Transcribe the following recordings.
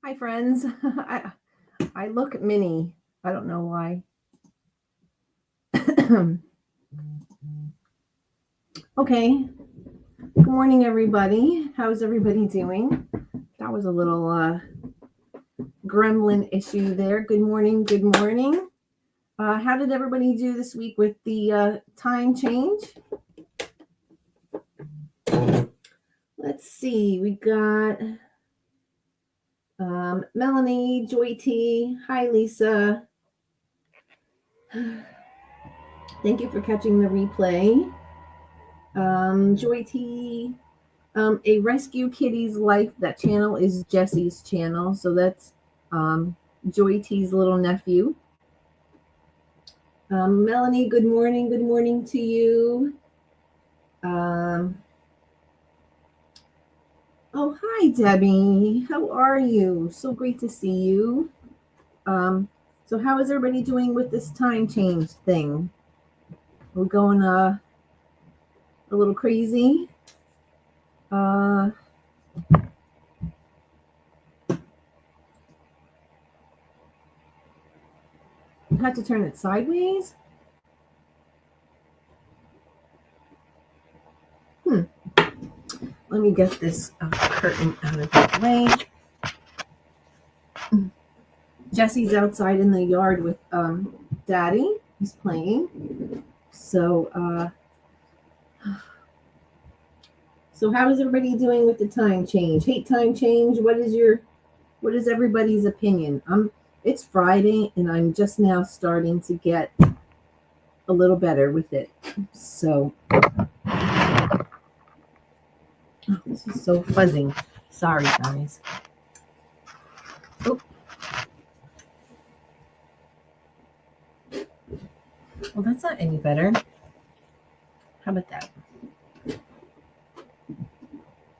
Hi, friends. I look mini. I don't know why. Okay. Good morning, everybody. How's everybody doing? That was a little gremlin issue there. Good morning. Good morning. How did everybody do this week with the time change? Let's see. We got Melanie, Joy T. Hi, Lisa. Thank you for catching the replay. Joy T. A Rescue Kitty's Life. That channel is Jesse's channel. So that's Joy T's little nephew. Melanie, good morning. Good morning to you. Oh, hi, Debbie. How are you? So great to see you. So how is everybody doing with this time change thing? We're going a little crazy. I have to turn it sideways. Let me get this curtain out of the way. Jesse's outside in the yard with Daddy. He's playing. So how is everybody doing with the time change? Hate time change? What is everybody's opinion? It's Friday and I'm just now starting to get a little better with it. So this is so fuzzy. Sorry, guys. Oh. Well, that's not any better. How about that? Is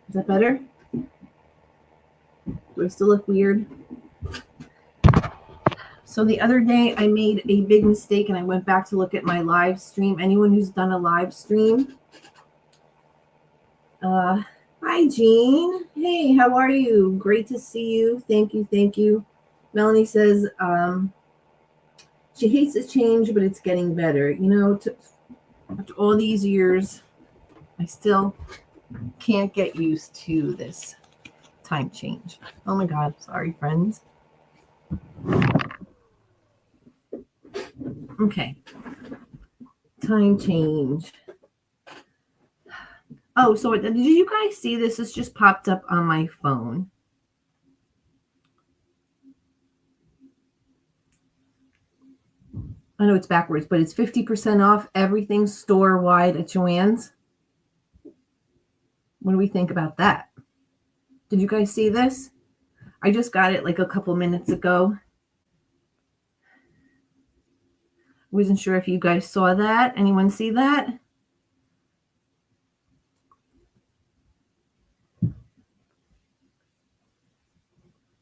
that better? Do I still look weird? So the other day I made a big mistake and I went back to look at my live stream. Anyone who's done a live stream? Hi, Jean. Hey, how are you? Great to see you. Thank you. Thank you. Melanie says she hates the change, but it's getting better. You know, after all these years, I still can't get used to this time change. Oh my God. Sorry, friends. Okay. Time change. Oh, so did you guys see this? This just popped up on my phone. I know it's backwards, but it's 50% off everything store-wide at Joanns. What do we think about that? Did you guys see this? I just got it like a couple minutes ago. Wasn't sure if you guys saw that. Anyone see that?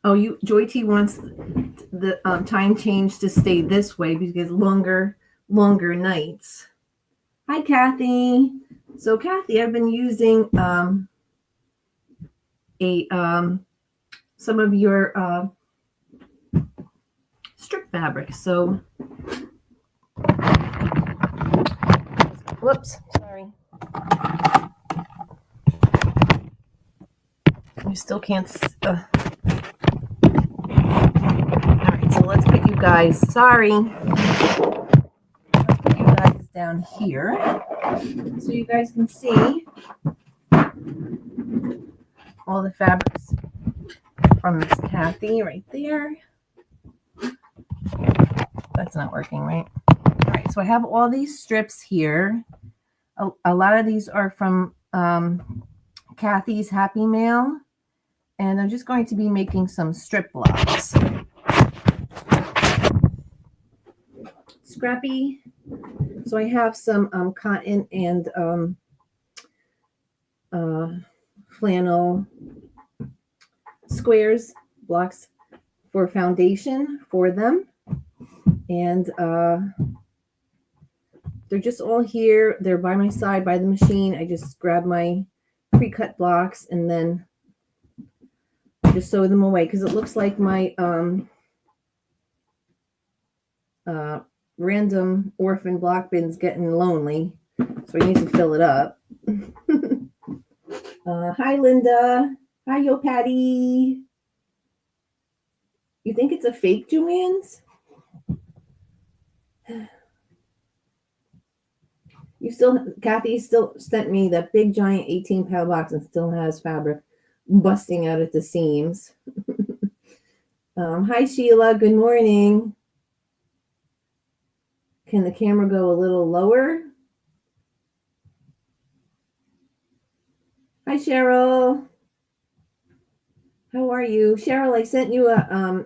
Oh, Joy T wants the time change to stay this way because longer nights. Hi, Kathy. So, Kathy, I've been using some of your strip fabric. So, whoops, sorry. You still can't. All right, so let's put you guys. Sorry. Let's put you guys down here so you guys can see all the fabrics from Miss Kathy right there. That's not working, right? All right, so I have all these strips here. A lot of these are from Kathy's Happy Mail, and I'm just going to be making some strip blocks. Scrappy. So I have some cotton and flannel squares blocks for foundation for them, and they're just all here. They're by my side by the machine. I just grab my pre-cut blocks and then just sew them away because it looks like my random orphan block bin's getting lonely. So I need to fill it up. Hi, Linda. Hi, Yo Patty. You think it's a fake Joanns? Kathy still sent me that big giant 18-pound box and still has fabric busting out at the seams. Hi, Sheila. Good morning. Can the camera go a little lower? Hi, Cheryl. How are you? Cheryl, I sent you a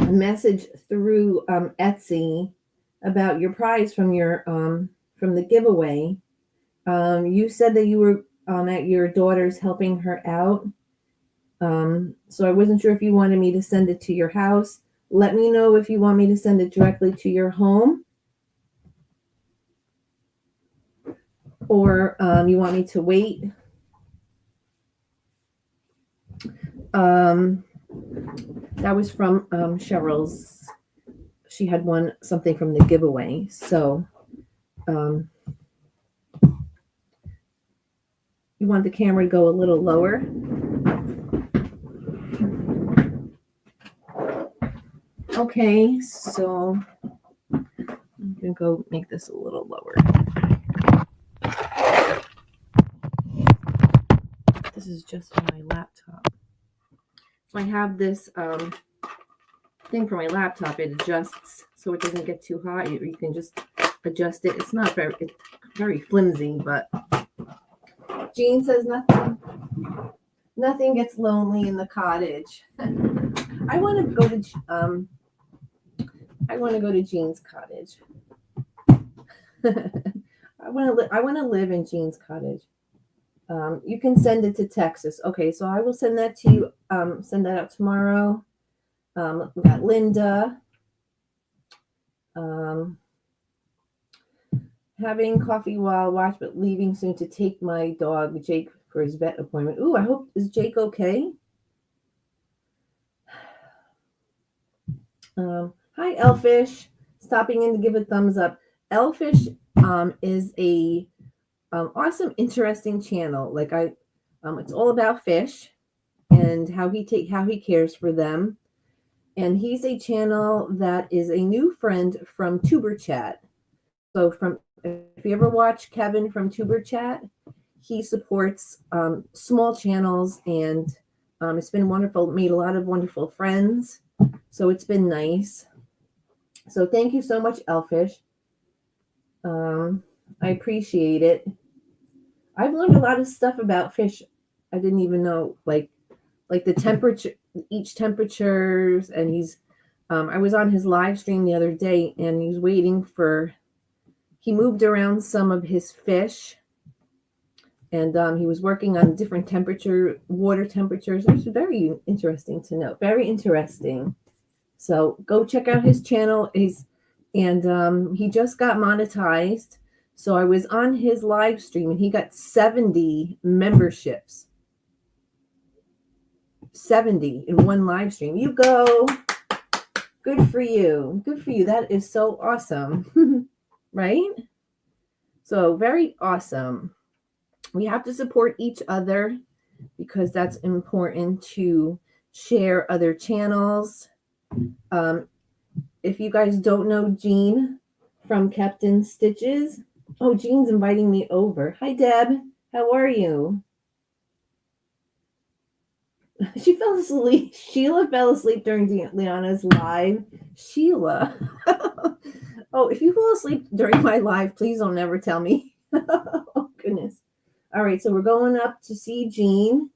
message through Etsy about your prize from the giveaway. You said that you were at your daughter's helping her out. So I wasn't sure if you wanted me to send it to your house. Let me know if you want me to send it directly to your home, or you want me to wait. That was from Cheryl's. She had something from the giveaway. So you want the camera to go a little lower? Okay, so I'm going to go make this a little lower. This is just on my laptop. So I have this thing for my laptop. It adjusts so it doesn't get too hot. You can just adjust it. It's very flimsy, but Jean says nothing gets lonely in the cottage. I want to go to Jean's cottage. I want to live in Jean's cottage. You can send it to Texas. Okay, so I will send that to you. Send that out tomorrow. We got Linda. Having coffee while watch, but leaving soon to take my dog Jake for his vet appointment. Ooh, is Jake okay? Hi, Elfish. Stopping in to give a thumbs up. Elfish is a awesome, interesting channel. Like it's all about fish and how he cares for them. And he's a channel that is a new friend from Tuber Chat. So if you ever watch Kevin from Tuber Chat, he supports small channels, and it's been wonderful. Made a lot of wonderful friends. So it's been nice. So thank you so much, Elfish. I appreciate it. I've learned a lot of stuff about fish I didn't even know, like the temperature, each temperatures. And I was on his live stream the other day, and he's waiting he moved around some of his fish, and he was working on different water temperatures. It was very interesting to know. Very interesting. So go check out his channel. He just got monetized. So I was on his live stream, and he got 70 memberships. 70 in one live stream. You go. Good for you. Good for you. That is so awesome. Right? So very awesome. We have to support each other because that's important to share other channels. If you guys don't know Jean from Captain Stitches, Jean's inviting me over. Hi, Deb. How are you? She fell asleep. Sheila fell asleep during Liana's live. Sheila. If you fall asleep during my live, please don't ever tell me. Oh, goodness. All right, so we're going up to see Jean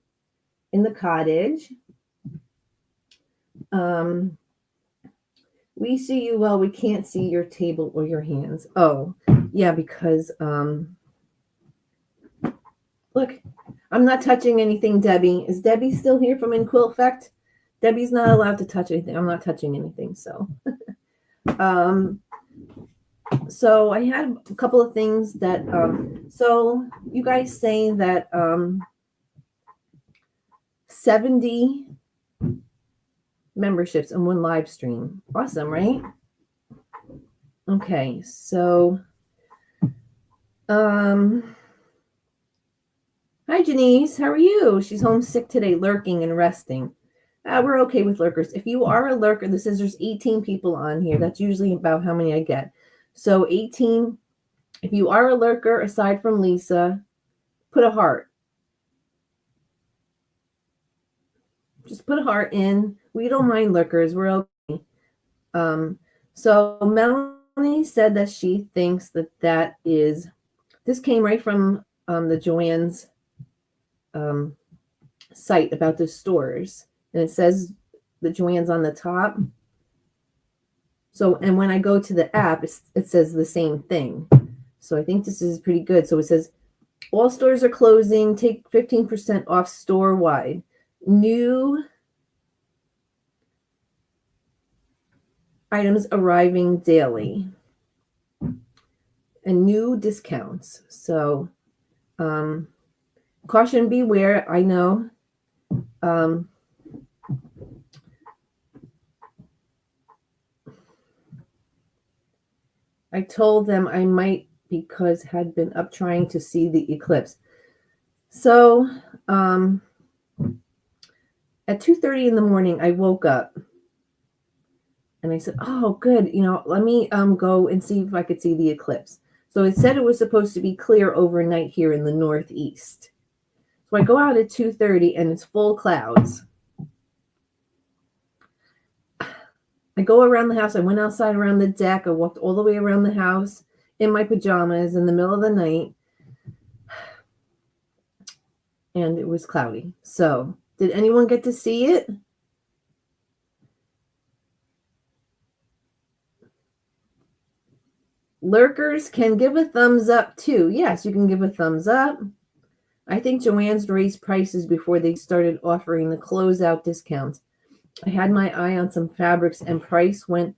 in the cottage. We see you well. We can't see your table or your hands. Oh, yeah, because look, I'm not touching anything, Debbie. Is Debbie still here from In Quill Effect? Debbie's not allowed to touch anything. I'm not touching anything, so. So I had a couple of things that, so you guys saying that 70 memberships in one live stream. Awesome, right? Okay, so hi Janice, how are you? She's homesick today, lurking and resting. We're okay with lurkers. If you are a lurker, there's 18 people on here. That's usually about how many I get. So 18. If you are a lurker, aside from Lisa, put a heart. Just put a heart in. We don't mind lurkers. We're okay. So Melanie said that she thinks that is, this came right from the Joanns site about the stores. And it says the Joanns on the top. So, and when I go to the app, it says the same thing. So I think this is pretty good. So it says, all stores are closing. Take 15% off store-wide. New items arriving daily. And new discounts. So, caution, beware. I know. I told them I might because had been up trying to see the eclipse. So at 2:30 in the morning, I woke up and I said, oh, good. Let me go and see if I could see the eclipse. So it said it was supposed to be clear overnight here in the Northeast. So I go out at 2:30 and it's full clouds. I go around the house. I went outside around the deck. I walked all the way around the house in my pajamas in the middle of the night. And it was cloudy. So did anyone get to see it? Lurkers can give a thumbs up too. Yes, you can give a thumbs up. I think Joanns raised prices before they started offering the closeout discounts. I had my eye on some fabrics and price went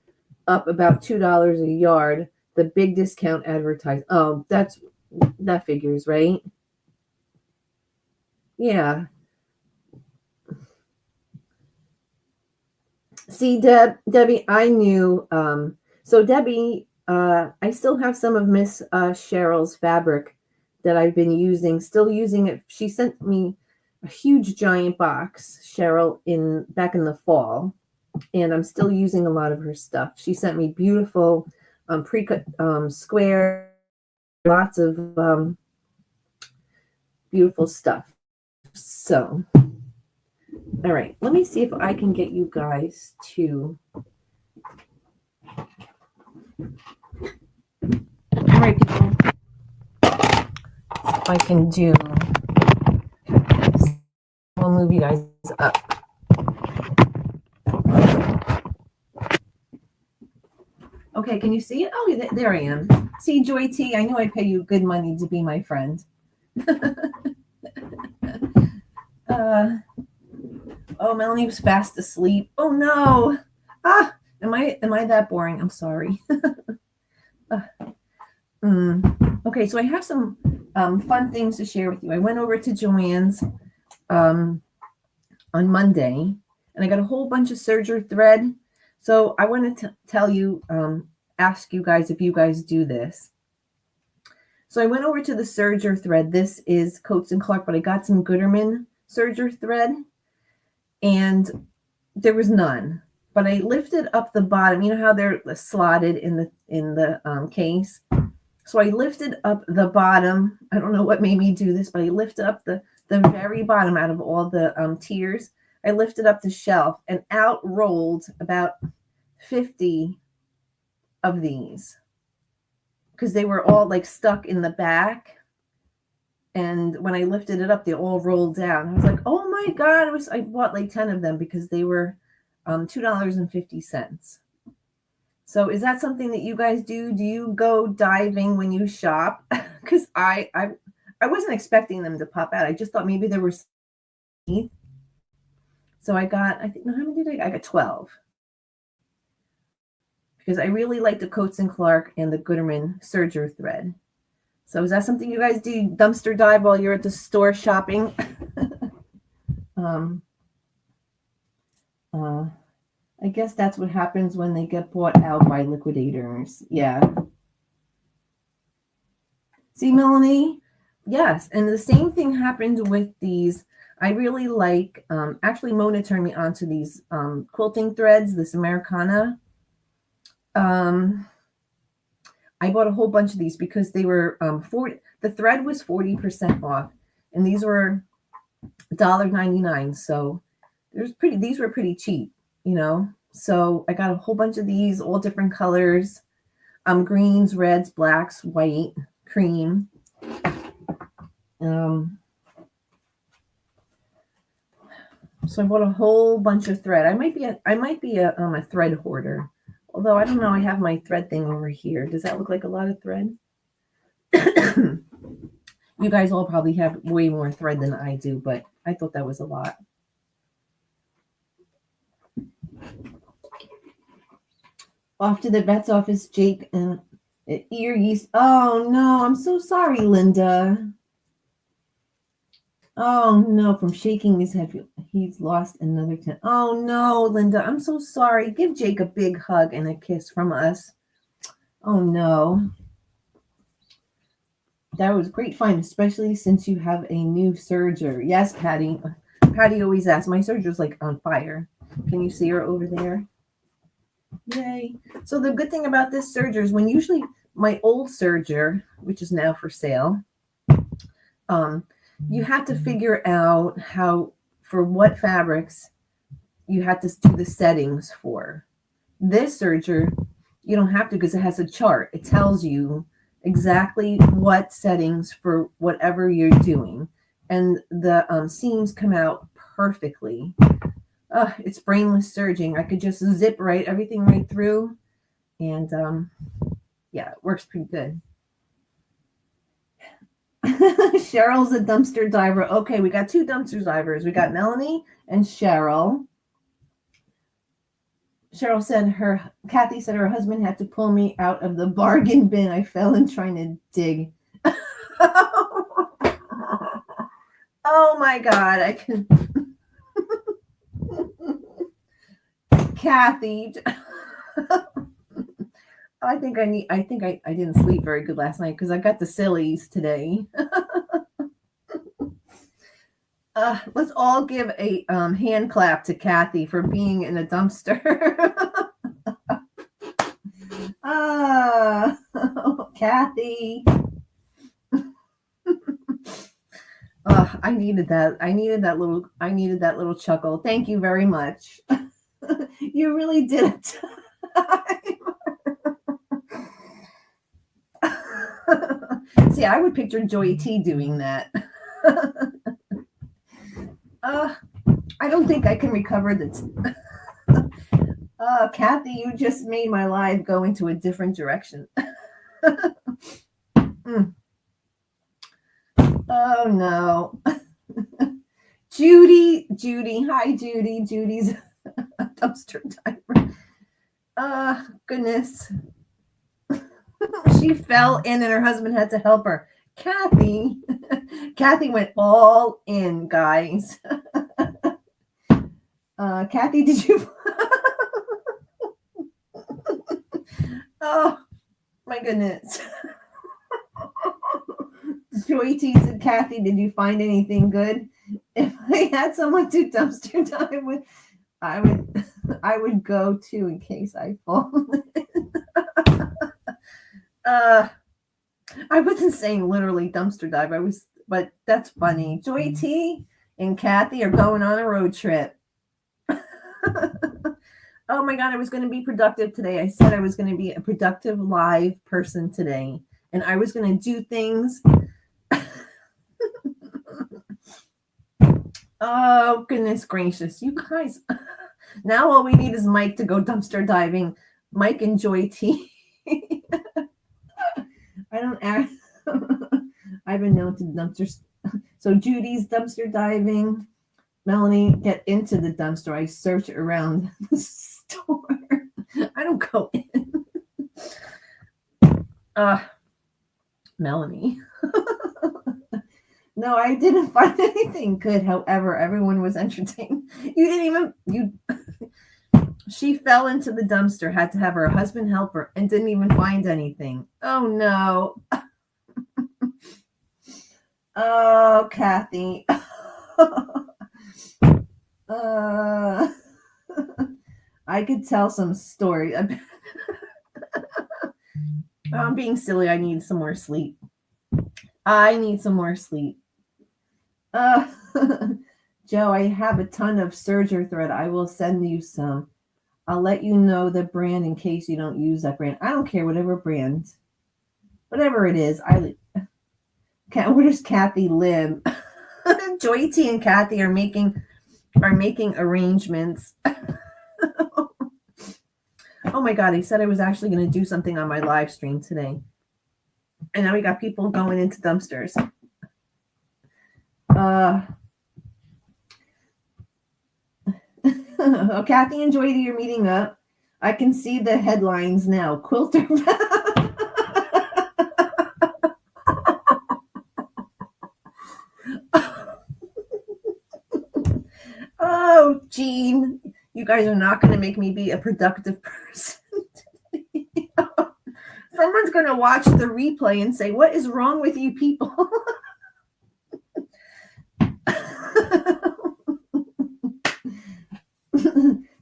up about $2 a yard. The big discount advertised. Oh, that figures, right? Yeah. See, Debbie, I knew. So Debbie, I still have some of Miss Cheryl's fabric that I've been using. Still using it. She sent me a huge giant box, Cheryl, back in the fall, and I'm still using a lot of her stuff. She sent me beautiful pre-cut square, lots of beautiful stuff. So, all right, let me see if I can get you guys to. All right, people. If I can do. I'll move you guys up. Okay, can you see it? Oh, there I am. See, Joy T, I knew I'd pay you good money to be my friend. Oh, Melanie was fast asleep. Oh no. Am I that boring? I'm sorry. Okay, so I have some fun things to share with you. I went over to Joanns on Monday, and I got a whole bunch of serger thread. So I wanted to tell you, ask you guys if you guys do this. So I went over to the serger thread. This is Coats and Clark, but I got some Gooderman serger thread, and there was none. But I lifted up the bottom. You know how they're slotted in the case. So I lifted up the bottom. I don't know what made me do this, but I lifted up the very bottom out of all the tiers. I lifted up the shelf and out rolled about 50 of these because they were all like stuck in the back. And when I lifted it up, they all rolled down. I was like, oh my God. I bought like 10 of them because they were $2.50. So is that something that you guys do? Do you go diving when you shop? Because I wasn't expecting them to pop out. I just thought maybe there were. So I got, how many did I got 12. Because I really like the Coats and Clark and the Gooderman serger thread. So is that something you guys do? Dumpster dive while you're at the store shopping? I guess that's what happens when they get bought out by liquidators. Yeah. See, Melanie? Yes. And the same thing happened with these. I really like, actually, Mona turned me on to these quilting threads, this Americana. I bought a whole bunch of these because they were 40. The thread was 40% off, and these were $1.99. So these were pretty cheap, you know. So I got a whole bunch of these, all different colors, greens, reds, blacks, white, cream. So I bought a whole bunch of thread. I might be a thread hoarder. Although I don't know, I have my thread thing over here. Does that look like a lot of thread? You guys all probably have way more thread than I do, but I thought that was a lot. Off to the vet's office, Jake, and ear yeast. Oh no, I'm so sorry, Linda. Oh no, from shaking his head, he's lost another 10. Oh no, Linda, I'm so sorry. Give Jake a big hug and a kiss from us. Oh no. That was great fun, especially since you have a new serger. Yes, Patty. Patty always asks. My serger's like on fire. Can you see her over there? Yay. So the good thing about this serger is when usually my old serger, which is now for sale, you had to figure out how, for what fabrics you had to do the settings for. This serger, you don't have to because it has a chart. It tells you exactly what settings for whatever you're doing. And the seams come out perfectly. It's brainless serging. I could just zip everything right through. And yeah, it works pretty good. Cheryl's a dumpster diver. Okay, we got two dumpster divers. We got Melanie and Cheryl. Cheryl said Kathy said her husband had to pull me out of the bargain bin. I fell in trying to dig. Oh my God, I can. Kathy. I think I didn't sleep very good last night because I got the sillies today. Let's all give a hand clap to Kathy for being in a dumpster. Kathy. I needed that. I needed that little chuckle. Thank you very much. You really did it. See, I would picture Joy T doing that. I don't think I can recover this. Kathy, you just made my life go into a different direction. Oh no. Judy. Hi, Judy. Judy's a dumpster diver. Goodness. She fell in and her husband had to help her. Kathy went all in, guys. Kathy, did you? Oh, my goodness. Joy teased Kathy, did you find anything good? If I had someone to dumpster dive with, I would go too in case I fall. I wasn't saying literally dumpster dive. But that's funny. Joy T and Kathy are going on a road trip. Oh my God, I was going to be productive today. I said I was going to be a productive live person today. And I was going to do things. Oh, goodness gracious. You guys. Now all we need is Mike to go dumpster diving. Mike and Joy T. I don't act. I've been known to dumpster. So Judy's dumpster diving. Melanie, get into the dumpster. I search around the store. I don't go in. Melanie. No, I didn't find anything good. However, everyone was entertained. You didn't even. She fell into the dumpster, had to have her husband help her, and didn't even find anything. Oh, no. Oh, Kathy. I could tell some story. I'm being silly. I need some more sleep. Joe, I have a ton of serger thread. I will send you some. I'll let you know the brand in case you don't use that brand. I don't care, whatever brand. Whatever it is. Where's Kathy live? Joy T and Kathy are making arrangements. Oh my God, he said I was actually going to do something on my live stream today. And now we got people going into dumpsters. Oh, Kathy and Joy, you're meeting up. I can see the headlines now. Quilter. Oh, Jean, you guys are not going to make me be a productive person. Someone's going to watch the replay and say, what is wrong with you people?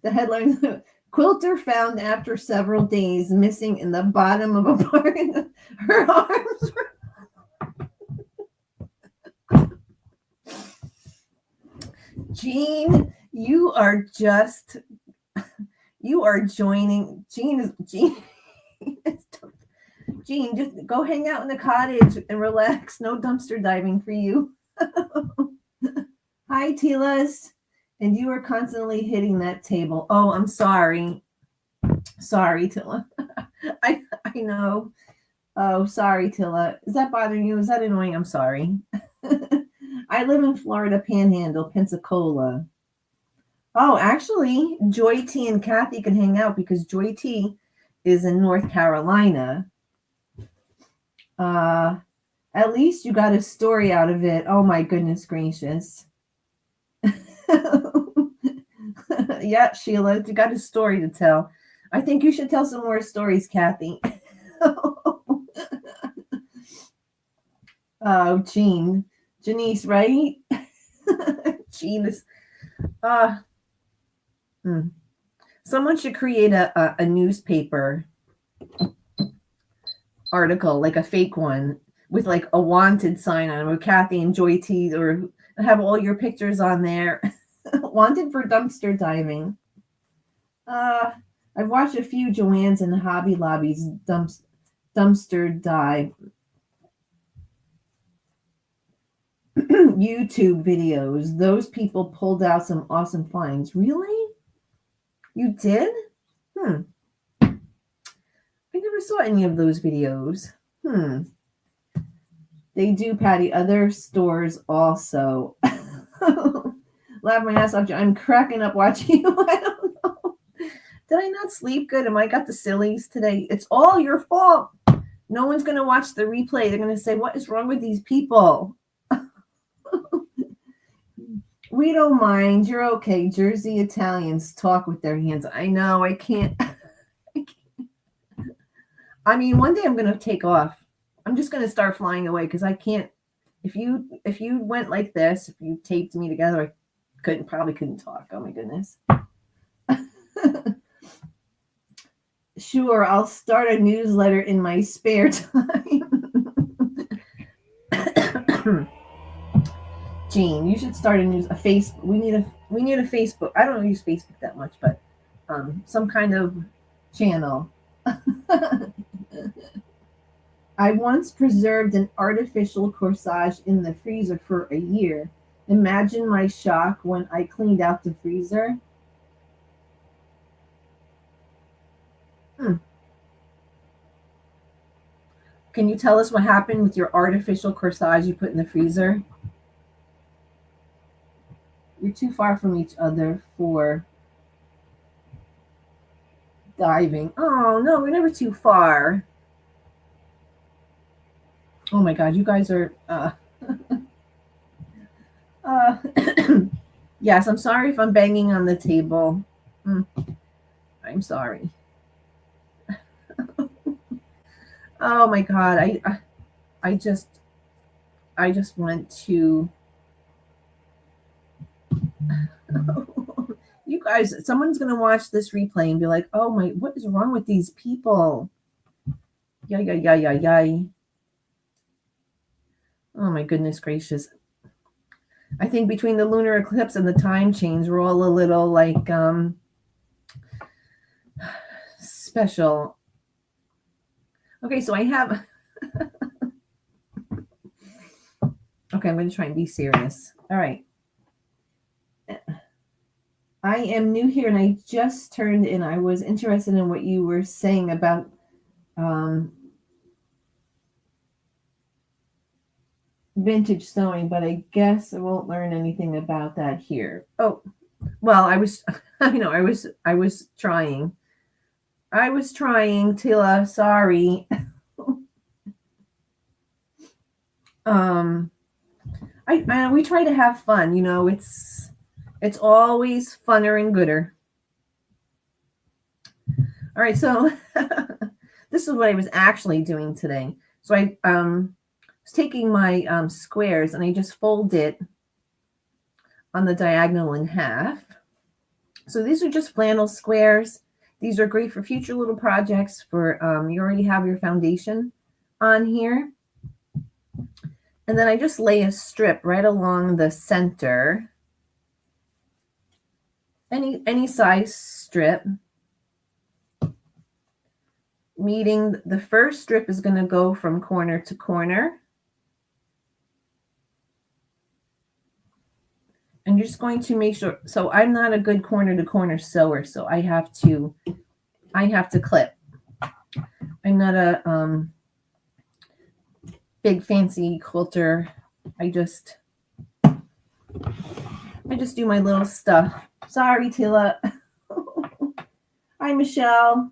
The headline, Quilter found after several days missing in the bottom of a barn. Her arms were... Jean, you are joining. Jean, just go hang out in the cottage and relax. No dumpster diving for you. Hi, Tilas. And you are constantly hitting that table. Oh, I'm sorry. Sorry, Tilla. I know. Oh, sorry, Tilla. Is that bothering you? Is that annoying? I'm sorry. I live in Florida Panhandle, Pensacola. Oh, actually, Joy T and Kathy can hang out because Joy T is in North Carolina. At least you got a story out of it. Oh, my goodness gracious. Yeah, Sheila, you got a story to tell. I think you should tell some more stories, Kathy. Oh, Jean. Janice, right? Jean is... Someone should create a newspaper article, like a fake one, with like a wanted sign on it, with Kathy and Joy T, or have all your pictures on there. Wanted for dumpster diving. I've watched a few Joanns and Hobby Lobby's dumpster dive YouTube videos. Those people pulled out some awesome finds. Really? You did? I never saw any of those videos. They do, Patty. Other stores also. Laugh my ass off. I'm cracking up watching you. I don't know. Did I not sleep good? Am I got the sillies today? It's all your fault. No one's going to watch the replay. They're going to say, what is wrong with these people? We don't mind. You're okay. Jersey Italians talk with their hands. I know. I can't. I mean, one day I'm going to take off. I'm just going to start flying away because I can't. If you went like this, if you taped me together, I probably couldn't talk. Oh my goodness. Sure, I'll start a newsletter in my spare time. Jean, you should start a Facebook. We need a Facebook. I don't use Facebook that much, but some kind of channel. I once preserved an artificial corsage in the freezer for a year. Imagine my shock when I cleaned out the freezer. Can you tell us what happened with your artificial corsage you put in the freezer? You're too far from each other for diving. Oh, no, we're never too far. Oh, my God, you guys are... Yes, I'm sorry if I'm banging on the table. I'm sorry. Oh my God. I just want to. You guys, someone's going to watch this replay and be like, oh my, what is wrong with these people? Yay, yay, yay, yay, yay. Oh my goodness gracious. I think between the lunar eclipse and the time change, we're all a little like special. Okay, so I have. Okay, I'm going to try and be serious. All right. I am new here and I just turned in. I was interested in what you were saying about vintage sewing, but I guess I won't learn anything about that here. Oh, well, I was trying. I was trying, Tila, sorry. We try to have fun, it's always funner and gooder. All right, so this is what I was actually doing today. So I was taking my squares and I just fold it on the diagonal in half. So these are just flannel squares. These are great for future little projects for you already have your foundation on here. And then I just lay a strip right along the center. Any size strip. Meaning the first strip is going to go from corner to corner. And you're just going to make sure, so I'm not a good corner to corner sewer, so I have to clip. I'm not a big fancy quilter. I just do my little stuff. Sorry, Tila. Hi, Michelle.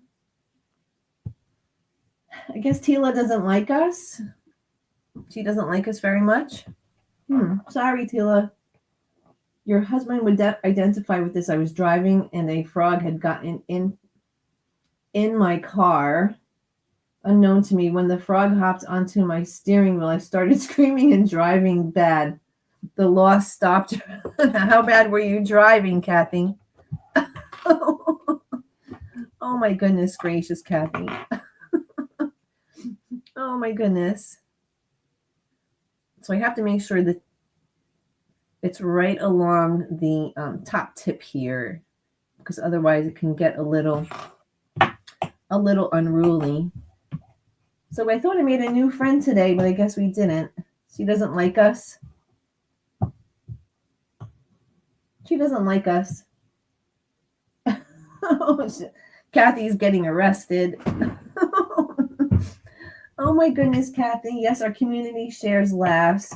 I guess Tila doesn't like us. She doesn't like us very much. Sorry, Tila. Your husband would identify with this. I was driving and a frog had gotten in my car, unknown to me. When the frog hopped onto my steering wheel, I started screaming and driving bad. The loss stopped. How bad were you driving, Kathy? Oh my goodness gracious, Kathy. Oh my goodness. So I have to make sure that it's right along the top tip here, because otherwise it can get a little unruly. So I thought I made a new friend today, but I guess we didn't. She doesn't like us. She doesn't like us. Kathy's getting arrested. Oh my goodness, Kathy. Yes, our community shares laughs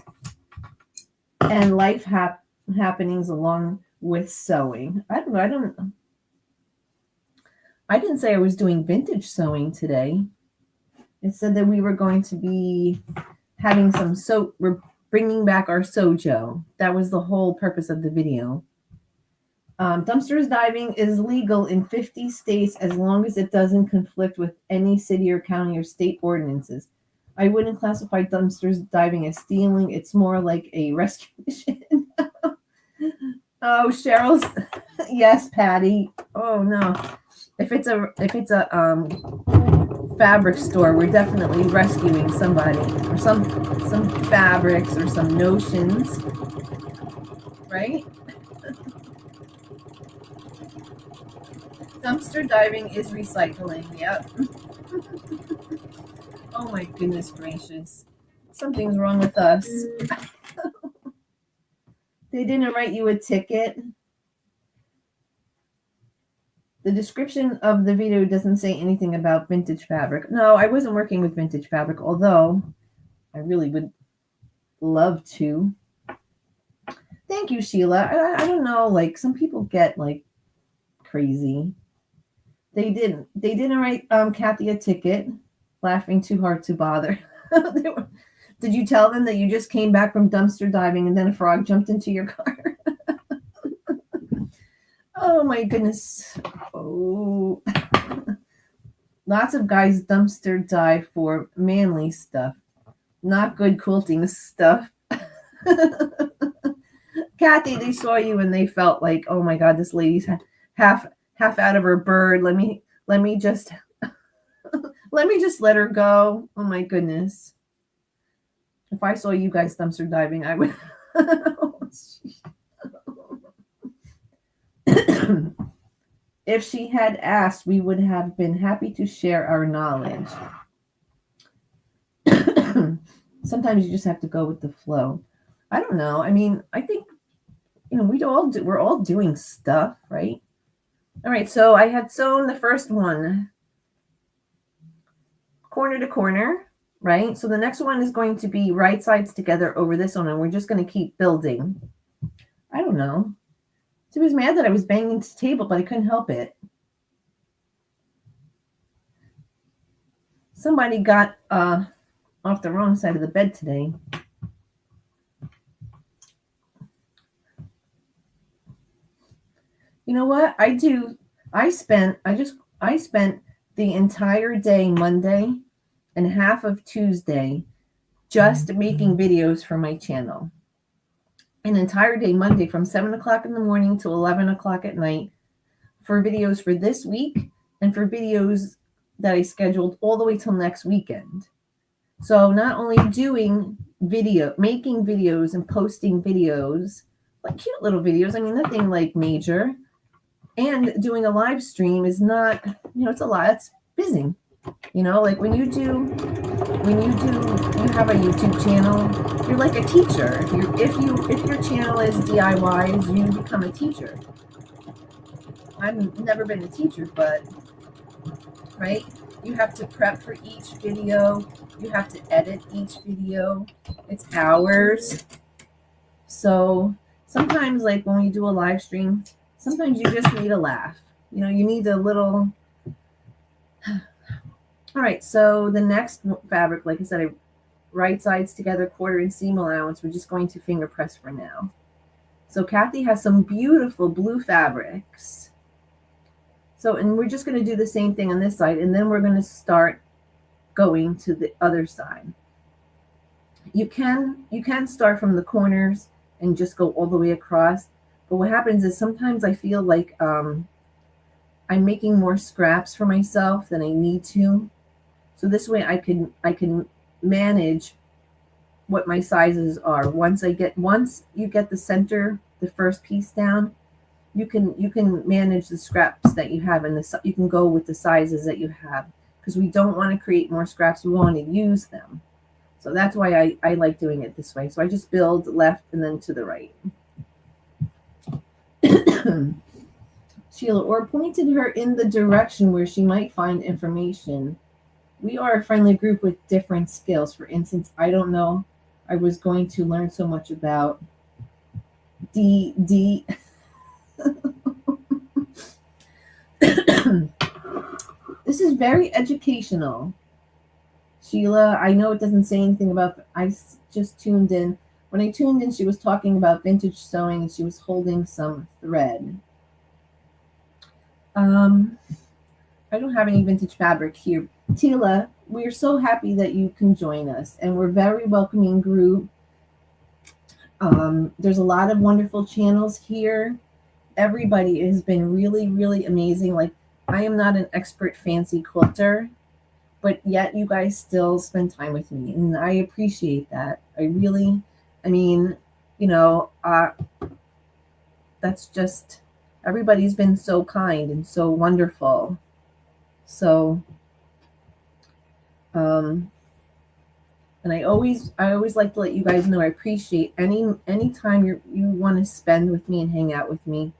and life happenings along with sewing. I didn't say I was doing vintage sewing today. It said that we were going to be having we're bringing back our sojo. That was the whole purpose of the video. Dumpsters diving is legal in 50 states as long as it doesn't conflict with any city or county or state ordinances. I wouldn't classify dumpsters diving as stealing. It's more like a rescue mission. Oh, Cheryl's. Yes, Patty. Oh no. If it's a fabric store, we're definitely rescuing somebody or some fabrics or some notions, right? Dumpster diving is recycling. Yep. Oh my goodness gracious. Something's wrong with us. They didn't write you a ticket. The description of the video doesn't say anything about vintage fabric. No, I wasn't working with vintage fabric, although I really would love to. Thank you, Sheila. I don't know, like some people get like crazy. They didn't write Kathy a ticket. Laughing too hard to bother. Did you tell them that you just came back from dumpster diving and then a frog jumped into your car? Oh my goodness. Oh. Lots of guys dumpster dive for manly stuff. Not good quilting stuff. Kathy, they saw you and they felt like, oh my God, this lady's half out of her bird. Let me just let her go. Oh my goodness. If I saw you guys dumpster diving, I would. If she had asked, we would have been happy to share our knowledge. Sometimes you just have to go with the flow. I don't know. I mean, I think, we're all doing stuff, right? All right, so I had sewn the first one corner to corner, right? So the next one is going to be right sides together over this one, and we're just going to keep building. I don't know. She was mad that I was banging the table, but I couldn't help it. Somebody got off the wrong side of the bed today. You know what? I spent the entire day Monday and half of Tuesday just making videos for my channel. An entire day Monday from 7 o'clock in the morning to 11 o'clock at night for videos for this week and for videos that I scheduled all the way till next weekend. So not only making videos and posting videos, like cute little videos, I mean, nothing like major, and doing a live stream is not, it's a lot. It's busy. Like when you have a YouTube channel, you're like a teacher. If your channel is DIYs, you become a teacher. I've never been a teacher, but right, you have to prep for each video. You have to edit each video. It's hours. So sometimes, like when we do a live stream, sometimes you just need a laugh. You need a little. All right, so the next fabric, like I said, right sides together, quarter and seam allowance. We're just going to finger press for now. So Kathy has some beautiful blue fabrics. So, and we're just going to do the same thing on this side, and then we're going to start going to the other side. You can start from the corners and just go all the way across. But what happens is sometimes I feel like I'm making more scraps for myself than I need to. So this way I can manage what my sizes are. Once you get the center, the first piece down, you can manage the scraps that you have, and you can go with the sizes that you have, because we don't want to create more scraps. We want to use them. So that's why I like doing it this way. So I just build left and then to the right. Sheila, or pointed her in the direction where she might find information. We are a friendly group with different skills. For instance, I don't know. I was going to learn so much about D. This is very educational. Sheila, I know it doesn't say anything about, I just tuned in. When I tuned in, she was talking about vintage sewing and she was holding some thread. I don't have any vintage fabric here. Tila, we're so happy that you can join us, and we're a very welcoming group. There's a lot of wonderful channels here. Everybody has been really, really amazing. Like, I am not an expert fancy quilter, but yet you guys still spend time with me, and I appreciate that. That's just, everybody's been so kind and so wonderful. So, and I always like to let you guys know I appreciate any time you want to spend with me and hang out with me.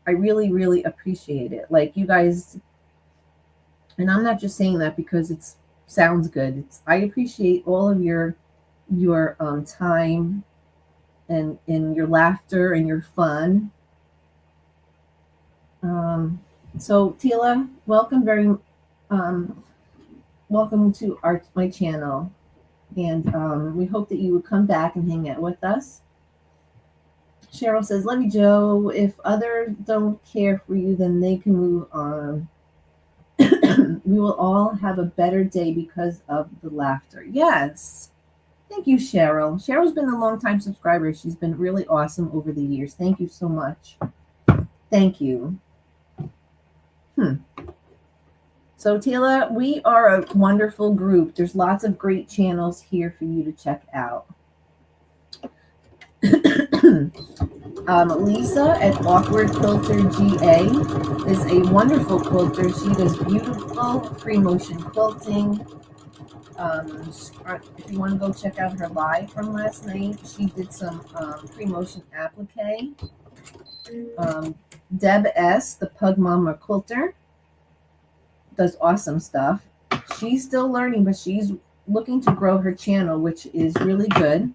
I really, really appreciate it. Like, you guys, and I'm not just saying that because it sounds good. I appreciate all of your time and your laughter and your fun. So Tila, welcome welcome to my channel, and we hope that you would come back and hang out with us. Cheryl says, love you, Joe. If others don't care for you, then they can move on. We will all have a better day because of the laughter. Yes. Thank you, Cheryl. Cheryl's been a long-time subscriber. She's been really awesome over the years. Thank you so much. Thank you. So, Tila, we are a wonderful group. There's lots of great channels here for you to check out. Lisa at Awkward Quilter GA is a wonderful quilter. She does beautiful free motion quilting. If you want to go check out her live from last night, she did some free motion applique. Deb S, the Pug Mama Quilter, does awesome stuff. She's still learning, but she's looking to grow her channel, which is really good.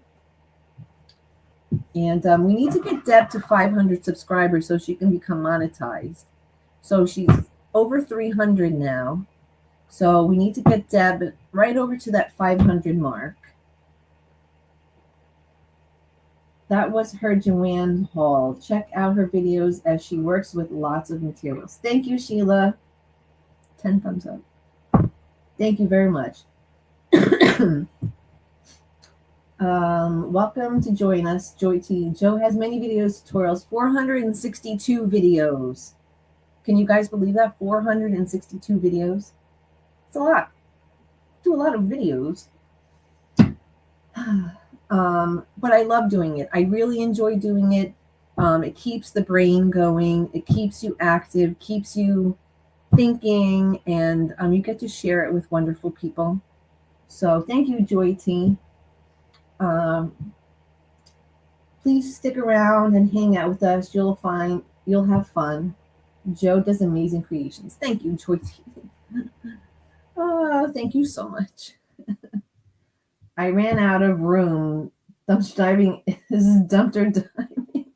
And we need to get Deb to 500 subscribers so she can become monetized. So she's over 300 now. So we need to get Deb right over to that 500 mark. That was her Joanns haul. Check out her videos as she works with lots of materials. Thank you, Sheila. 10 thumbs up. Thank you very much. Welcome to join us, Joy T. Joe has many videos, tutorials, 462 videos. Can you guys believe that? 462 videos. It's a lot. Do a lot of videos. But I love doing it. I really enjoy doing it. It keeps the brain going. It keeps you active, keeps you thinking, and you get to share it with wonderful people. So thank you, Joy T. Please stick around and hang out with us. You'll have fun. Joe does amazing creations. Thank you, Joy T. Oh, thank you so much. I ran out of room. Dumpster diving is dumpster diving.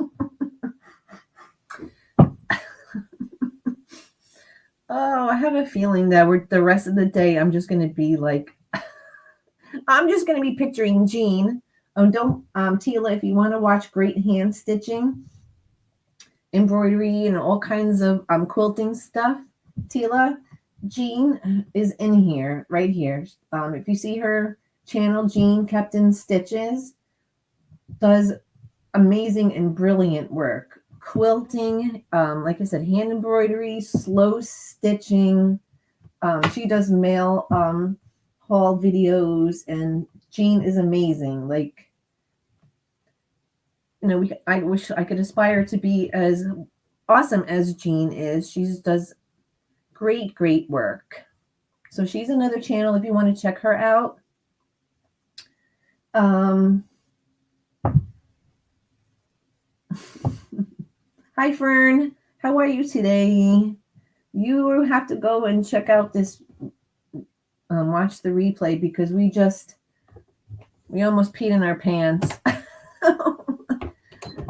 Oh, I have a feeling that the rest of the day I'm just going to be like, I'm just going to be picturing Jean. Oh, don't, Tila, if you want to watch great hand stitching, embroidery, and all kinds of quilting stuff, Tila, Jean is in here, right here. If you see her channel, Jean Captain Stitches, does amazing and brilliant work. Quilting, like I said, hand embroidery, slow stitching. She does mail haul videos, and Jean is amazing. Like, you know, I wish I could aspire to be as awesome as Jean is. She does great, great work. So she's another channel if you want to check her out. Hi, Fern. How are you today? You have to go and check out this, watch the replay, because we almost peed in our pants.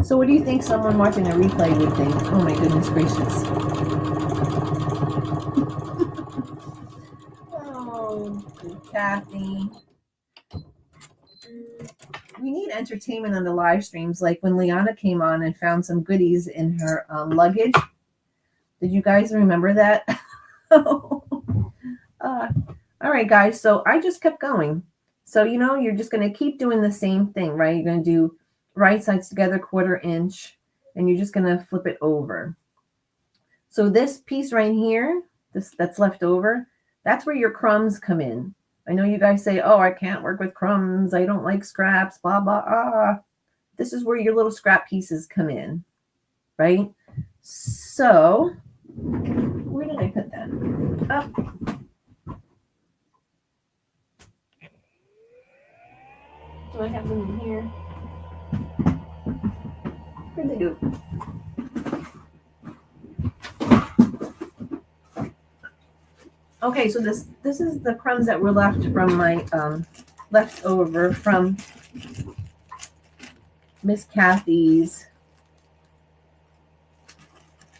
So what do you think someone watching a replay would think? Oh my goodness gracious. Oh, Kathy. We need entertainment on the live streams, like when Liana came on and found some goodies in her luggage. Did you guys remember that? All right, guys. So I just kept going. So, you know, you're just going to keep doing the same thing, right? You're going to do right sides together, 1/4 inch, and you're just going to flip it over. So this piece right here, that's left over, that's where your crumbs come in. I know you guys say, oh, I can't work with crumbs. I don't like scraps, blah, blah. This is where your little scrap pieces come in, right? So where did I put that? Oh. Do I have them in here? Where'd they go? Okay, so this is the crumbs that were left from my leftover from Miss Kathy's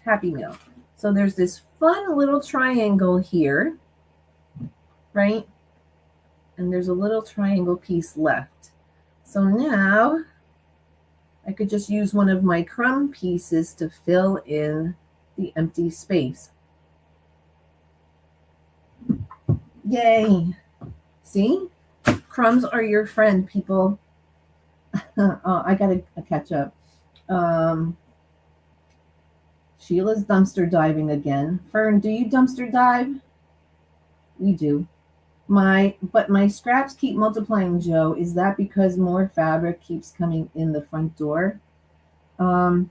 Happy Meal. So there's this fun little triangle here, right? And there's a little triangle piece left. So now I could just use one of my crumb pieces to fill in the empty space. Yay. See? Crumbs are your friend, people. I gotta catch up. Sheila's dumpster diving again. Fern, do you dumpster dive? We do. But my scraps keep multiplying, Joe. Is that because more fabric keeps coming in the front door? I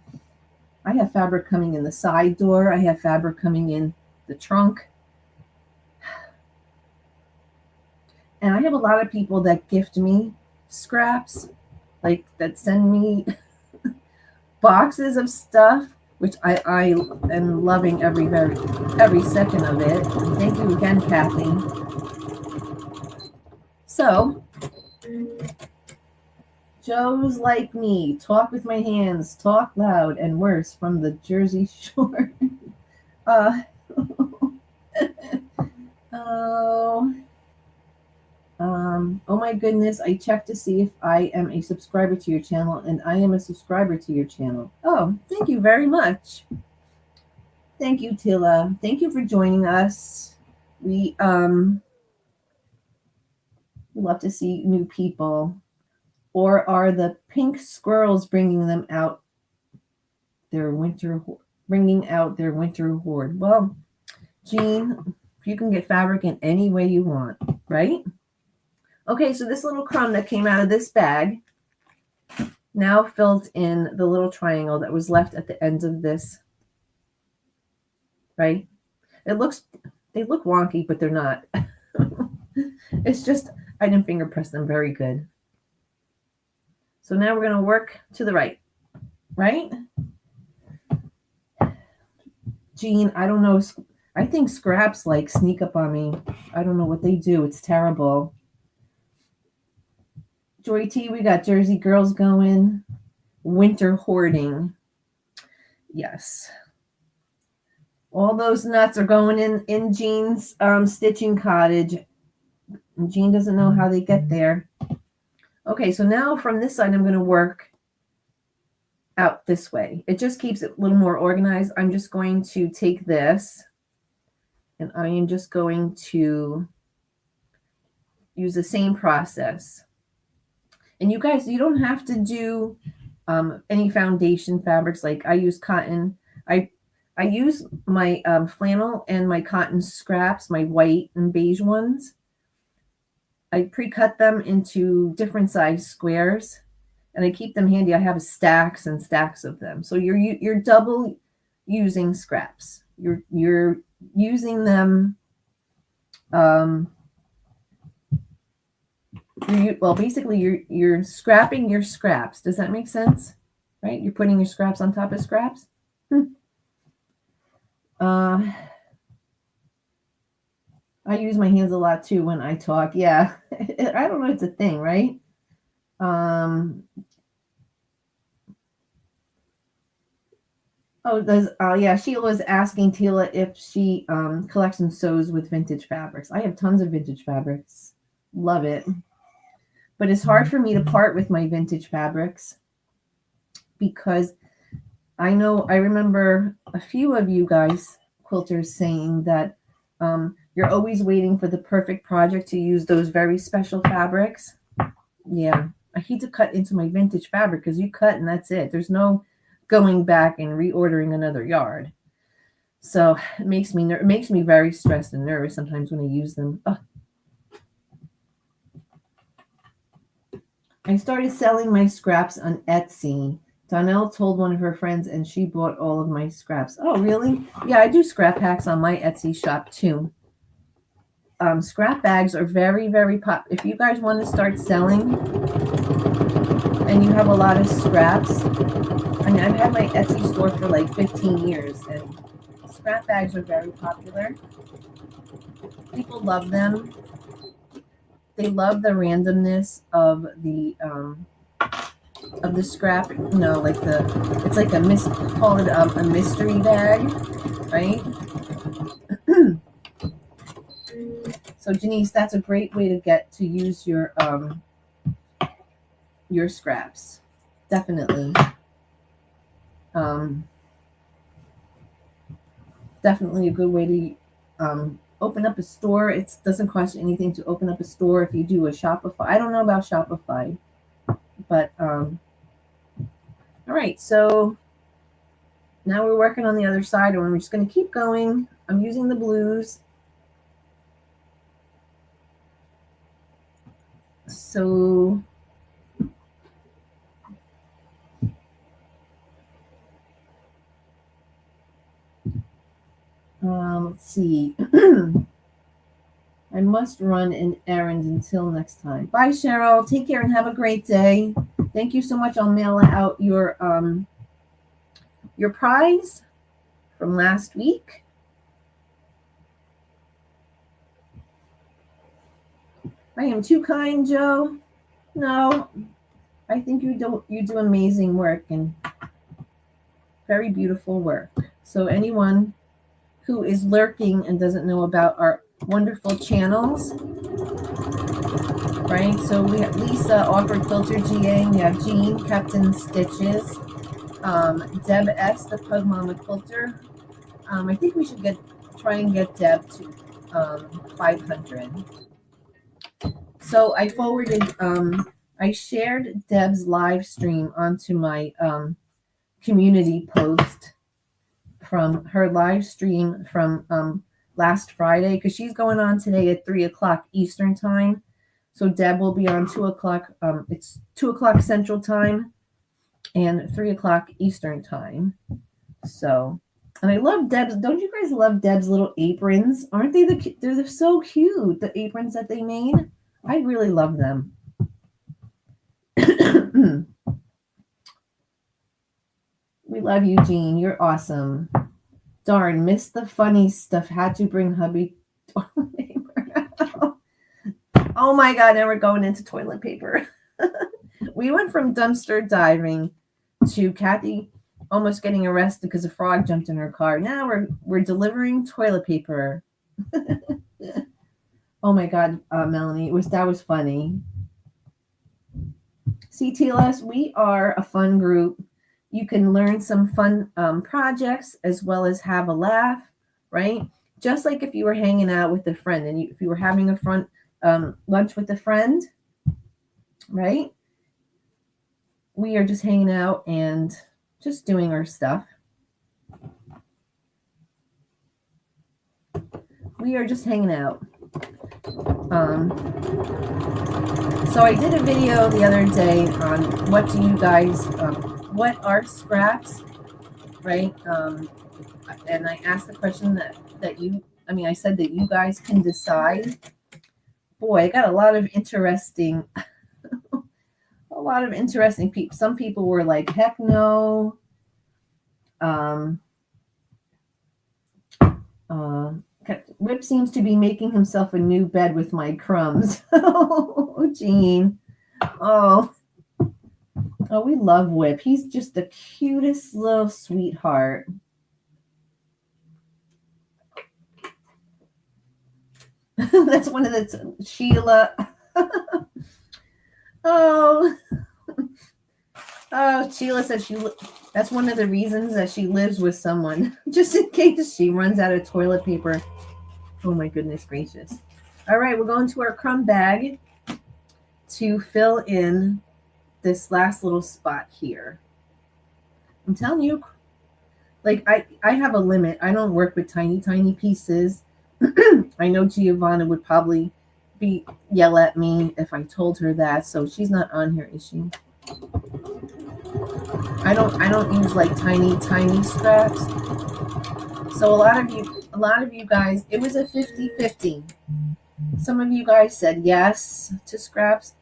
have fabric coming in the side door. I have fabric coming in the trunk. And I have a lot of people that gift me scraps, like that send me boxes of stuff, which I am loving every second of it. Thank you again, Kathy. So, Joe's like me, talk with my hands, talk loud, and worse from the Jersey Shore. Oh my goodness, I checked to see if I am a subscriber to your channel, and I am a subscriber to your channel. Oh, thank you very much. Thank you, Tilla. Thank you for joining us. We love to see new people. Or are the pink squirrels bringing out their winter hoard? Well, Jean, you can get fabric in any way you want, right? Okay, so this little crumb that came out of this bag now fills in the little triangle that was left at the end of this, right? They look wonky, but they're not. It's just, I didn't finger press them very good. So now we're going to work to the right? Jean, I don't know. I think scraps like sneak up on me. I don't know what they do. It's terrible. Joy T, we got Jersey girls going. Winter hoarding. Yes. All those nuts are going in Jean's stitching cottage. Jean doesn't know how they get there. Okay, so now from this side, I'm going to work out this way. It just keeps it a little more organized. I'm just going to take this and I am just going to use the same process. And you guys, you don't have to do any foundation fabrics. Like I use cotton. I use my flannel and my cotton scraps, my white and beige ones. I pre-cut them into different size squares, and I keep them handy. I have stacks and stacks of them. So you're double using scraps. You're using them. Basically, you're scrapping your scraps. Does that make sense? Right? You're putting your scraps on top of scraps. I use my hands a lot too when I talk. Yeah, I don't know. It's a thing, right? Sheila was asking Tila if she collects and sews with vintage fabrics. I have tons of vintage fabrics. Love it. But it's hard for me to part with my vintage fabrics because I remember a few of you guys, quilters, saying that you're always waiting for the perfect project to use those very special fabrics. Yeah, I hate to cut into my vintage fabric because you cut and that's it. There's no going back and reordering another yard. So it makes me very stressed and nervous sometimes when I use them. Ugh. I started selling my scraps on Etsy. Donnell told one of her friends and she bought all of my scraps. Oh, really? Yeah, I do scrap hacks on my Etsy shop too. Scrap bags are very, very pop. If you guys want to start selling and you have a lot of scraps, I mean, I've had my Etsy store for like 15 years and scrap bags are very popular. People love them. They love the randomness of the scrap, it's like call it a mystery bag, right? So Janice, that's a great way to use your scraps. definitely. Definitely a good way to open up a store. It doesn't cost you anything to open up a store if you do a Shopify. I don't know about Shopify, but all right. So now we're working on the other side, and we're just going to keep going. I'm using the blues. So let's see. I must run an errand until next time. Bye, Cheryl. Take care and have a great day. Thank you so much. I'll mail out your prize from last week. I am too kind, Joe. No, I think you do amazing work and very beautiful work. So anyone who is lurking and doesn't know about our wonderful channels, right? So we have Lisa, Awkward Filter GA. We have Jean, Captain Stitches, Deb S, the Pug Mama Quilter. I think we should try and get Deb to 500. So I forwarded, I shared Deb's live stream onto my community post from her live stream from last Friday, because she's going on today at 3:00 Eastern time. So Deb will be on 2:00. It's 2:00 Central time and 3:00 Eastern time. So, and I love Deb's. Don't you guys love Deb's little aprons? Aren't they they're so cute, the aprons that they made? I really love them. We love you, Jean. You're awesome. Darn, missed the funny stuff. Had to bring hubby toilet paper. Oh my God, now we're going into toilet paper. We went from dumpster diving to Kathy almost getting arrested because a frog jumped in her car. Now we're delivering toilet paper. Oh my God, Melanie, that was funny. See, TLS, we are a fun group. You can learn some fun projects as well as have a laugh, right? Just like if you were hanging out with a friend and if you were having a lunch with a friend, right? We are just hanging out and just doing our stuff. We are just hanging out. So I did a video the other day on what do you guys, what are scraps, right? And I asked the question I said that you guys can decide. Boy, I got a lot of interesting people. Some people were like, heck no. Rip seems to be making himself a new bed with my crumbs. Oh, Gene. Oh, we love Whip. He's just the cutest little sweetheart. That's one of the Sheila. Oh, Sheila said that's one of the reasons that she lives with someone, just in case she runs out of toilet paper. Oh my goodness gracious. All right, we're going to our crumb bag to fill in this last little spot here. I'm telling you, like I have a limit. I don't work with tiny pieces. I know Giovanna would probably yell at me if I told her that, so she's not on here, is she? I don't use like tiny scraps. So a lot of you guys, it was a 50-50. Some of you guys said yes to scraps,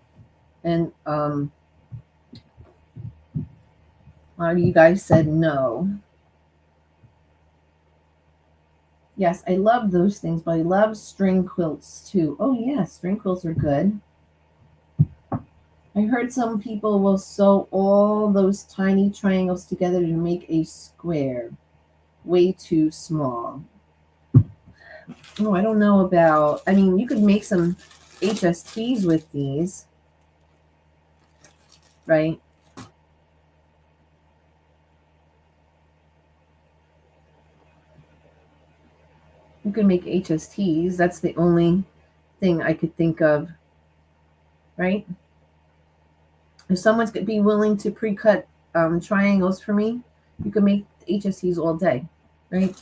and a lot of you guys said no. Yes, I love those things, but I love string quilts too. Oh yeah, string quilts are good. I heard some people will sew all those tiny triangles together to make a square. Way too small. Oh, I don't know about, you could make some HSTs with these, right? You can make HSTs. That's the only thing I could think of, right? If someone's going to be willing to pre-cut triangles for me, you can make HSTs all day, right?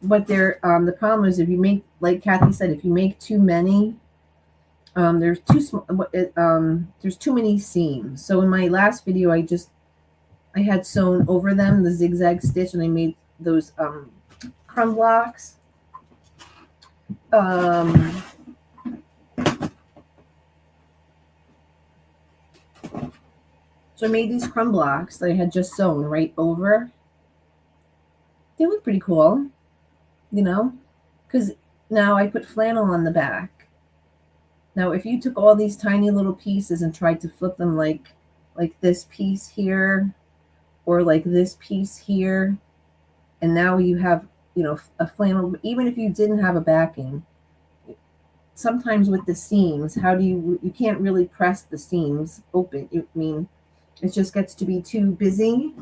But the problem is if you make, like Kathy said, if you make too many, there's too many seams. So in my last video, I had sewn over them the zigzag stitch, and I made those crumb blocks. So I made these crumb blocks that I had just sewn right over. They look pretty cool, you know, because now I put flannel on the back. Now, if you took all these tiny little pieces and tried to flip them like this piece here or like this piece here, and now you have, you know, a flannel, even if you didn't have a backing, sometimes with the seams, you can't really press the seams open. I mean, it just gets to be too busy,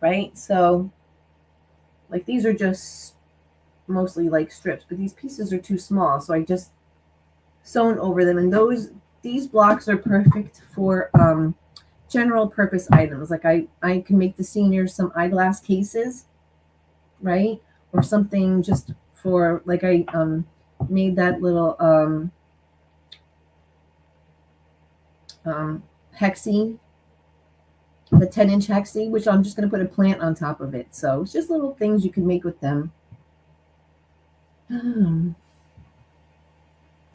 right? So like these are just mostly like strips, but these pieces are too small, so I just sewn over them. And these blocks are perfect for general purpose items. Like I can make the seniors some eyeglass cases, right? Or something just for, like I made that little Hexi, the 10-inch Hexi, which I'm just going to put a plant on top of it. So it's just little things you can make with them.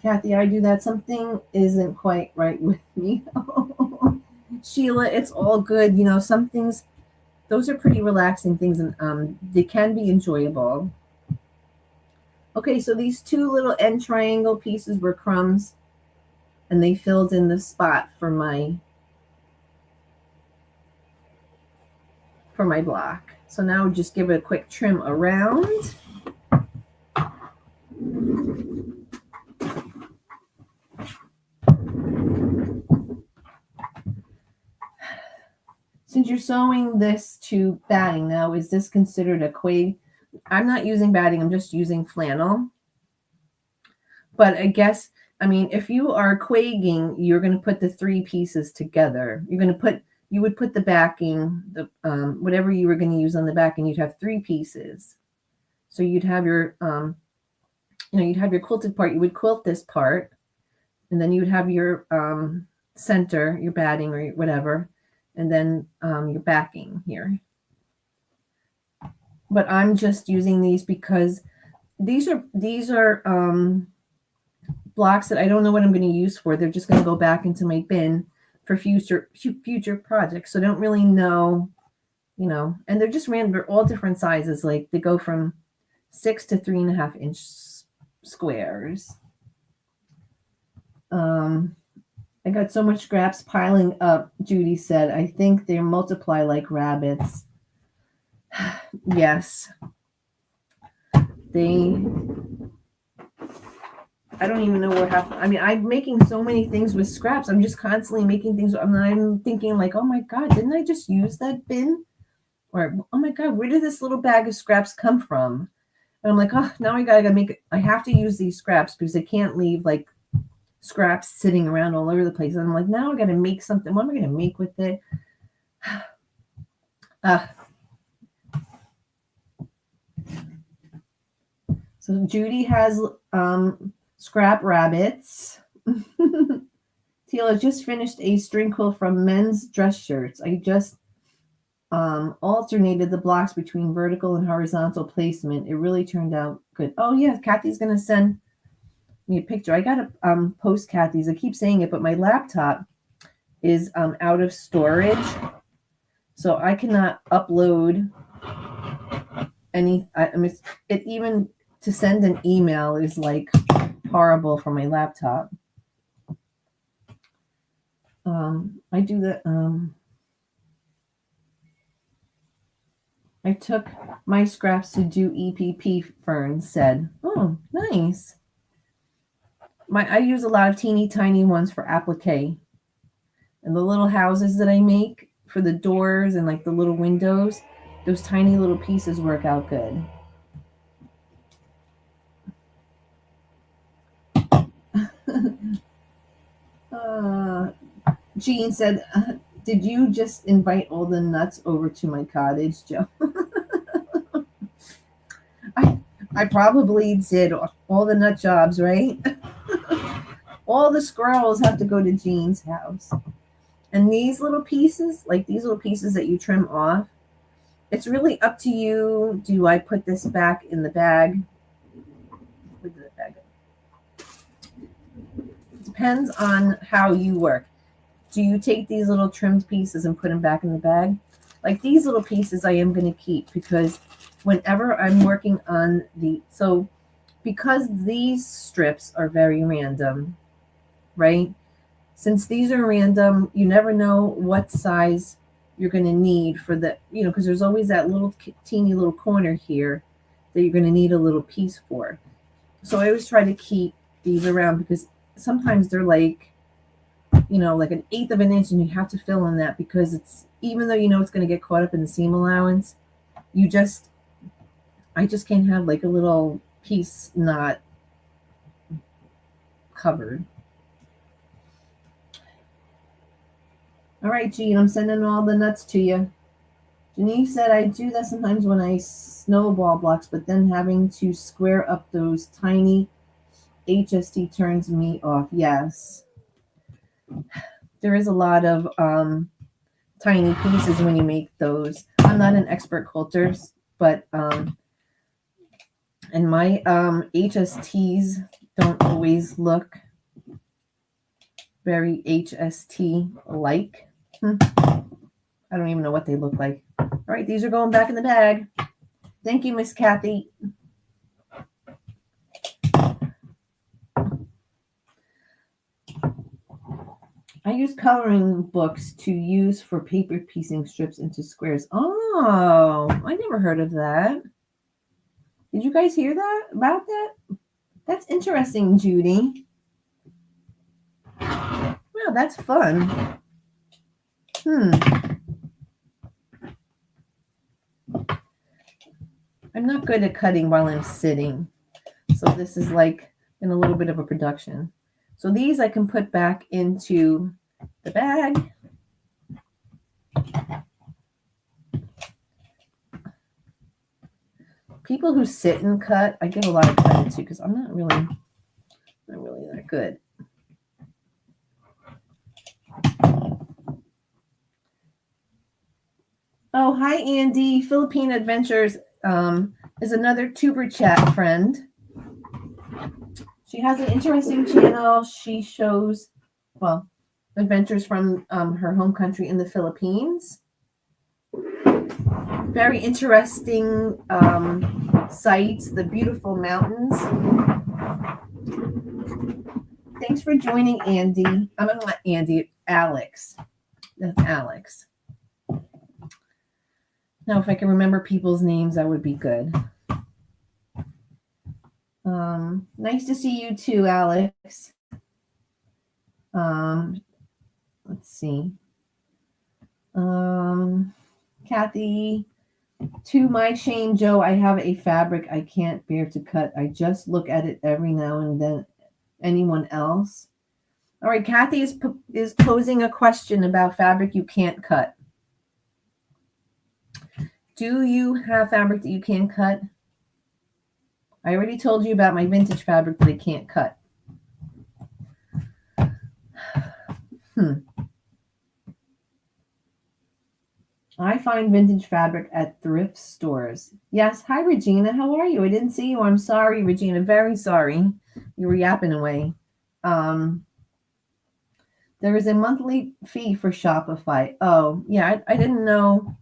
Kathy, I do that. Something isn't quite right with me. Sheila, it's all good. You know, some things, those are pretty relaxing things, and they can be enjoyable. Okay, so these two little end triangle pieces were crumbs, and they filled in the spot for my block. So now just give it a quick trim around. Since you're sewing this to batting now, is this considered a quay? I'm not using batting, I'm just using flannel. But I guess, I mean, if you are quagging, you're going to put the three pieces together. You would put the backing, the whatever you were going to use on the back, and you'd have three pieces. So you'd have your, you'd have your quilted part. You would quilt this part, and then you would have your center, your batting or whatever, and then your backing here. But I'm just using these because these are blocks that I don't know what I'm going to use for. They're just going to go back into my bin for future projects. So I don't really know, you know, and they're just random. They're all different sizes. Like they go from 6 to 3.5 inch squares. I got so much scraps piling up, Judy said. I think they multiply like rabbits. Yes. I don't even know where half. I mean, I'm making so many things with scraps. I'm just constantly making things. I'm thinking like, oh my God, didn't I just use that bin? Or, oh my God, where did this little bag of scraps come from? And I'm like, oh, now I gotta make it. I have to use these scraps because I can't leave like scraps sitting around all over the place. And I'm like, now I gotta make something. What am I gonna make with it? So Judy has scrap rabbits. Tila just finished a string quill from men's dress shirts. I just alternated the blocks between vertical and horizontal placement. It really turned out good. Oh yeah, Kathy's gonna send me a picture. I gotta post Kathy's. I keep saying it, but my laptop is out of storage, so I cannot upload any. It even to send an email is like horrible for my laptop. I do that. I took my scraps to do EPP, Fern said. Oh, nice. I use a lot of teeny tiny ones for applique. And the little houses that I make for the doors and like the little windows, those tiny little pieces work out good. uh, Jean said, did you just invite all the nuts over to my cottage, Joe? I probably did all the nut jobs, right? All the squirrels have to go to Jean's house. And these little pieces, like these little pieces that you trim off, it's really up to you. Do I put this back in the bag? Where did the bag go? It depends on how you work. Do you take these little trimmed pieces and put them back in the bag? Like these little pieces I am going to keep because whenever I'm working on because these strips are very random, right? Since these are random, you never know what size you're going to need for the, because there's always that little teeny little corner here that you're going to need a little piece for. So I always try to keep these around because sometimes they're like, like an eighth of an inch and you have to fill in that because it's, even though it's going to get caught up in the seam allowance, I just can't have like a little piece not covered. All right, Jean, I'm sending all the nuts to you. Denise said, I do that sometimes when I snowball blocks, but then having to square up those tiny HST turns me off. Yes. There is a lot of tiny pieces when you make those. I'm not an expert quilter, but and my HSTs don't always look very HST like. I don't even know what they look like. All right, these are going back in the bag. Thank you, Miss Kathy. I use coloring books to use for paper piecing strips into squares. Oh, I never heard of that. Did you guys hear about that? That's interesting, Judy. Wow, that's fun. I'm not good at cutting while I'm sitting. So this is like in a little bit of a production. So these I can put back into the bag. People who sit and cut, I give a lot of credit to because I'm not really that good. Oh, hi, Andy. Philippine Adventures is another tuber chat friend. She has an interesting channel. She shows, adventures from her home country in the Philippines. Very interesting sights, the beautiful mountains. Thanks for joining, Andy. I'm not Andy, Alex. That's Alex. Now, if I can remember people's names, that would be good. Nice to see you too, Alex. Let's see. Kathy, to my shame, Joe, I have a fabric I can't bear to cut. I just look at it every now and then. Anyone else? All right, Kathy is posing a question about fabric you can't cut. Do you have fabric that you can't cut? I already told you about my vintage fabric that I can't cut. I find vintage fabric at thrift stores. Yes. Hi, Regina. How are you? I didn't see you. I'm sorry, Regina. Very sorry. You were yapping away. There is a monthly fee for Shopify. Oh, yeah. I didn't know.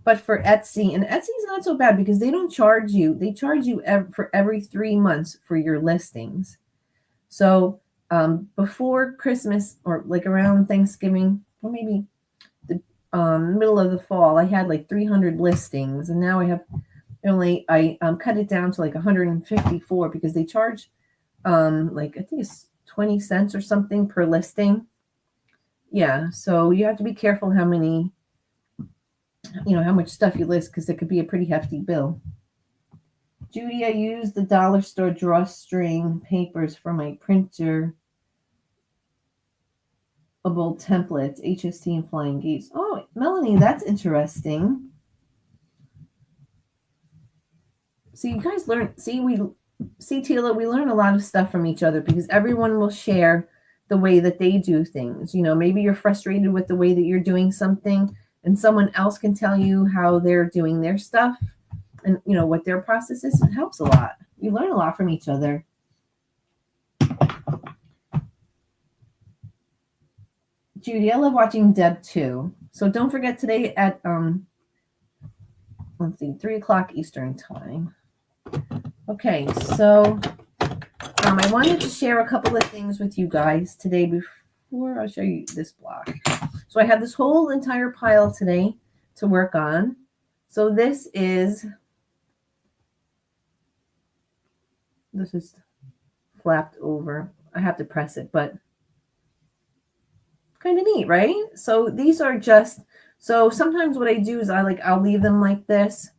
But for Etsy, and Etsy's not so bad because they don't charge you. They charge you for every 3 months for your listings. So before Christmas or like around Thanksgiving, or maybe the middle of the fall, I had like 300 listings, and now I cut it down to like 154 because they charge like I think it's 20 cents or something per listing. Yeah, so you have to be careful how many you know, how much stuff you list, because it could be a pretty hefty bill. Judy, I use the dollar store drawstring papers for my printer. Templates, HST and Flying Gates. Oh, Melanie, that's interesting. See, you guys learn. See, Tila, we learn a lot of stuff from each other because everyone will share the way that they do things. You know, maybe you're frustrated with the way that you're doing something, and someone else can tell you how they're doing their stuff and, you know, what their process is. It helps a lot. We learn a lot from each other. Judy, I love watching Deb too. So don't forget today at let's see, 3:00 Eastern time. Okay, so I wanted to share a couple of things with you guys today before I'll show you this block. So I have this whole entire pile today to work on. So this is flapped over. I have to press it, but kind of neat, right? So these are just, so sometimes what I do is I'll leave them like this.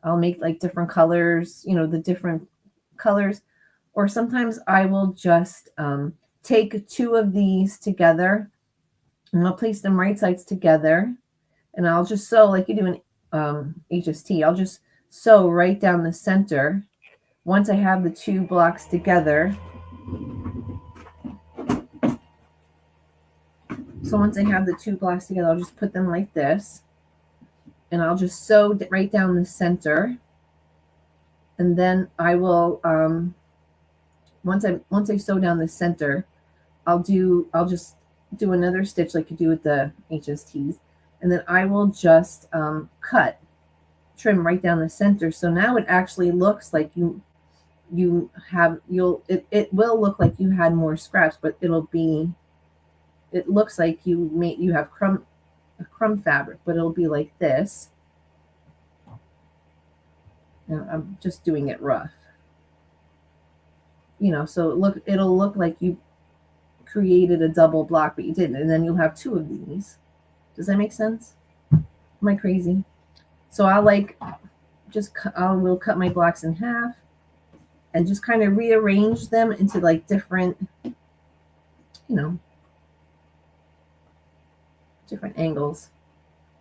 I'll make like different colors, you know, the different colors. Or sometimes I will just take two of these together and I'll place them right sides together. And I'll just sew like you do in HST. I'll just sew right down the center. Once I have the two blocks together. So once I have the two blocks together, I'll just put them like this. And I'll just sew right down the center. And then I will, once I sew down the center, I'll just do another stitch like you do with the HSTs. And then I will just trim right down the center. So now it actually looks like it will look like you had more scraps, but it looks like you have crumb fabric, but it'll be like this. And I'm just doing it rough. You know, so it'll look like you created a double block, but you didn't. And then you'll have two of these. Does that make sense? Am I crazy? So I will cut my blocks in half and just kind of rearrange them into like different, you know, different angles.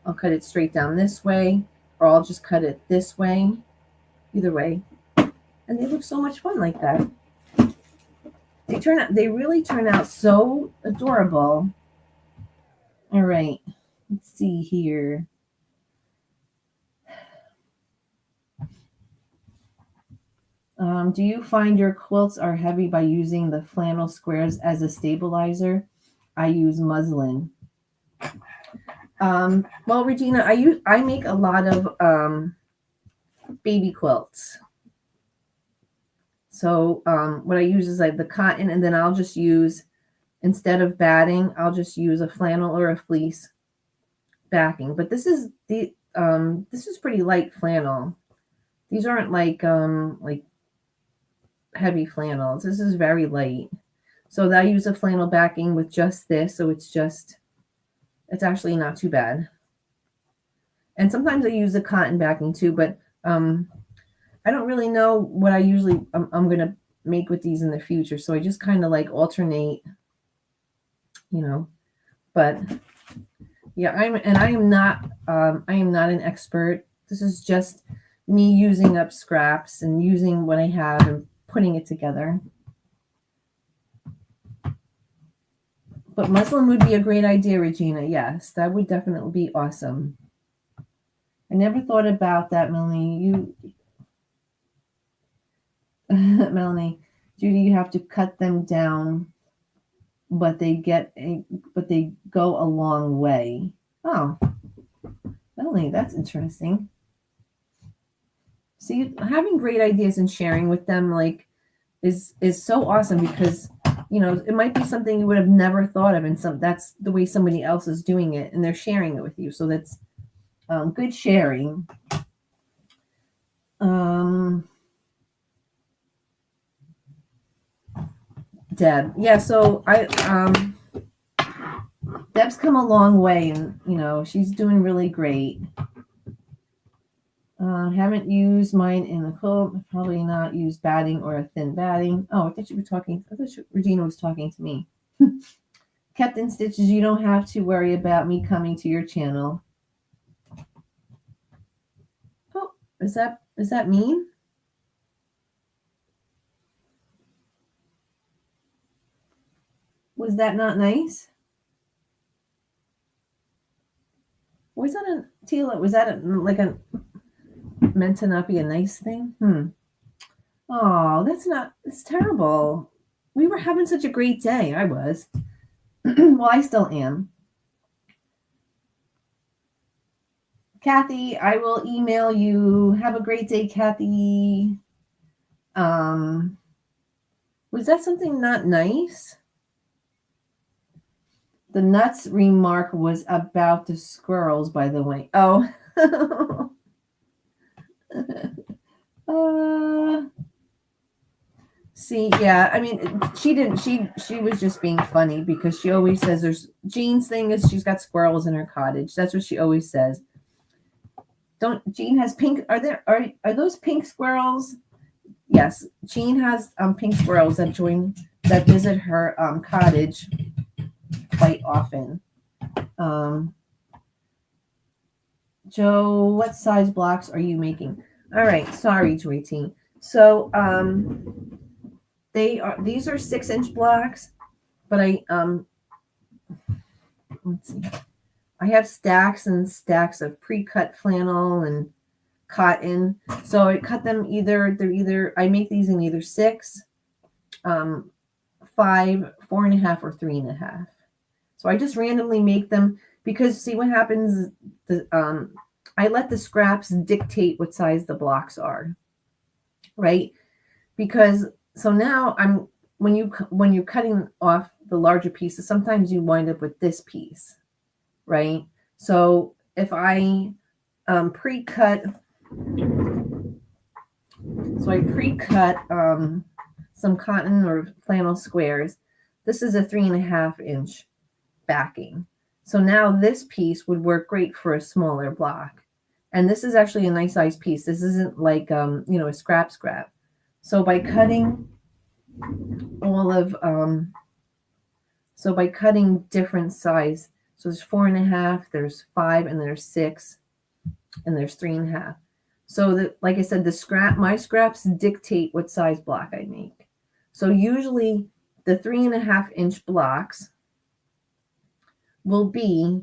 I'll cut it straight down this way, or I'll just cut it this way, either way. And they look so much fun like that. They really turn out so adorable. All right, let's see here. Do you find your quilts are heavy by using the flannel squares as a stabilizer? I use muslin. Well, Regina, I make a lot of baby quilts. So what I use is like the cotton, and then I'll just use, instead of batting, I'll just use a flannel or a fleece backing. But this is pretty light flannel. These aren't like heavy flannels. This is very light. So I use a flannel backing with just this. So it's actually not too bad. And sometimes I use the cotton backing too, but I don't really know what I'm going to make with these in the future. So I just kind of like alternate, you know, but yeah, I am not an expert. This is just me using up scraps and using what I have and putting it together. But muslin would be a great idea, Regina. Yes, that would definitely be awesome. I never thought about that, Melanie. Melanie, Judy, you have to cut them down, but they go a long way. Oh, Melanie, that's interesting. See, having great ideas and sharing with them is so awesome, because you know it might be something you would have never thought of, and that's the way somebody else is doing it, and they're sharing it with you. So that's good sharing. Deb, yeah. So Deb's come a long way, and you know she's doing really great. Haven't used mine in the quilt. Probably not used batting or a thin batting. Oh, I thought you were talking. I thought Regina was talking to me. Kept in stitches. You don't have to worry about me coming to your channel. Oh, is that mean? Was that not nice? Was that a Tila? Was that like a meant to not be a nice thing? Oh, it's terrible. We were having such a great day. I was. Well, I still am. Kathy, I will email you. Have a great day, Kathy. Was that something not nice? The nuts remark was about the squirrels, by the way. Oh. See, yeah, I mean, she was just being funny because she always says there's Jean's thing is she's got squirrels in her cottage. That's what she always says. Jean has pink, are those pink squirrels? Yes, Jean has pink squirrels that visit her cottage quite often. Joe, what size blocks are you making? All right, sorry, Joy Teen. So these are 6-inch blocks, but let's see. I have stacks and stacks of pre-cut flannel and cotton. So I cut them I make these in either 6, 5, 4.5, or 3.5. So I just randomly make them because see what happens. I let the scraps dictate what size the blocks are, right? Because so now when you're cutting off the larger pieces, sometimes you wind up with this piece, right? So if I pre-cut some cotton or flannel squares. This is a 3.5-inch backing. So now this piece would work great for a smaller block. And this is actually a nice size piece. This isn't like, a scrap. So by cutting different size, so there's 4.5, there's 5, and there's 6, and there's 3.5. So that, like I said, my scraps dictate what size block I make. So usually the 3.5-inch blocks will be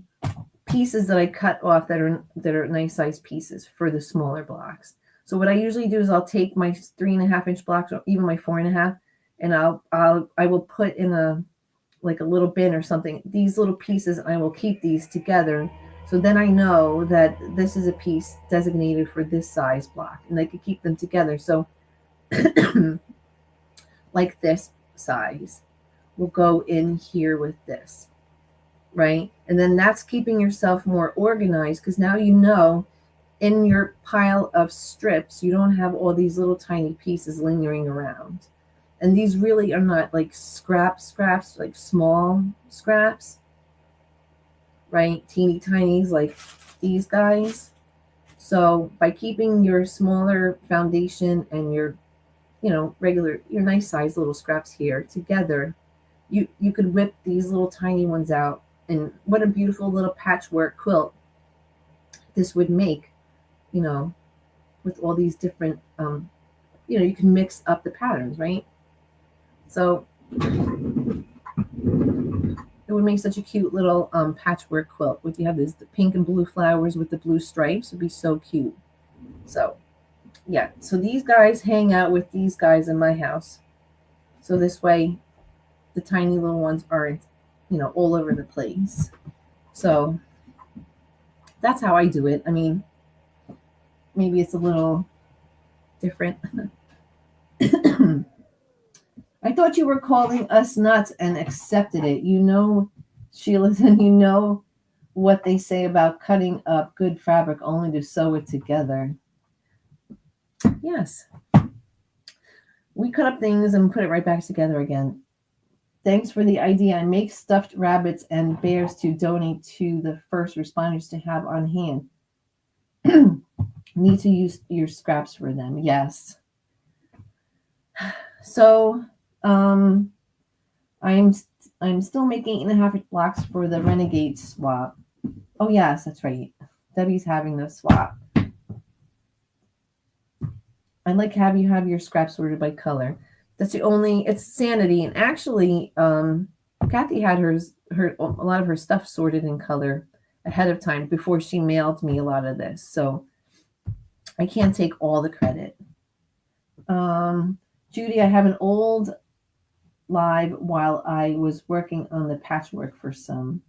pieces that I cut off that are nice size pieces for the smaller blocks. So what I usually do is I'll take my 3.5-inch blocks or even my 4.5, and I will put in a little bin or something these little pieces, and I will keep these together. So then I know that this is a piece designated for this size block, and I could keep them together. So like this size will go in here with this, right? And then that's keeping yourself more organized because now you know in your pile of strips, you don't have all these little tiny pieces lingering around. And these really are not like scraps, like small scraps, right? Teeny tinies like these guys. So by keeping your smaller foundation and your nice size little scraps here together, you could whip these little tiny ones out. And what a beautiful little patchwork quilt this would make, with all these different, you can mix up the patterns, right? So it would make such a cute little patchwork quilt. Would you have the pink and blue flowers with the blue stripes? Would be so cute. So yeah, so these guys hang out with these guys in my house. So this way the tiny little ones aren't, all over the place. So that's how I do it. I mean, maybe it's a little different. I thought you were calling us nuts and accepted it. Sheila, and you know what they say about cutting up good fabric only to sew it together. Yes. We cut up things and put it right back together again. Thanks for the idea. I make stuffed rabbits and bears to donate to the first responders to have on hand. Need to use your scraps for them. Yes. So, I'm I'm still making 8.5 blocks for the Renegade swap. Oh yes, that's right. Debbie's having the swap. I like have you have your scraps sorted by color. That's the only. It's sanity, and actually, Kathy had her a lot of her stuff sorted in color ahead of time before she mailed me a lot of this. So I can't take all the credit. Judy, I have an old live while I was working on the patchwork for some.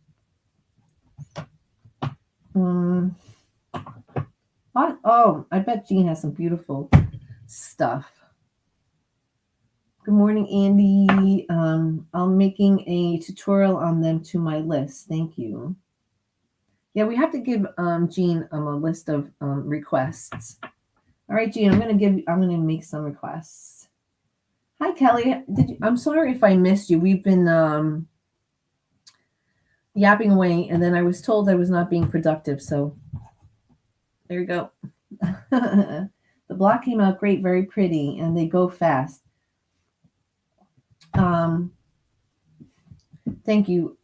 What? Oh, I bet Jean has some beautiful stuff. Good morning, Andy. I'm making a tutorial on them to my list. Thank you. Yeah, we have to give Jean a list of requests. All right, Jean, I'm gonna make some requests. Hi, Kelly. I'm sorry if I missed you. We've been yapping away, and then I was told I was not being productive. So there you go. The block came out great, very pretty, and they go fast. Thank you,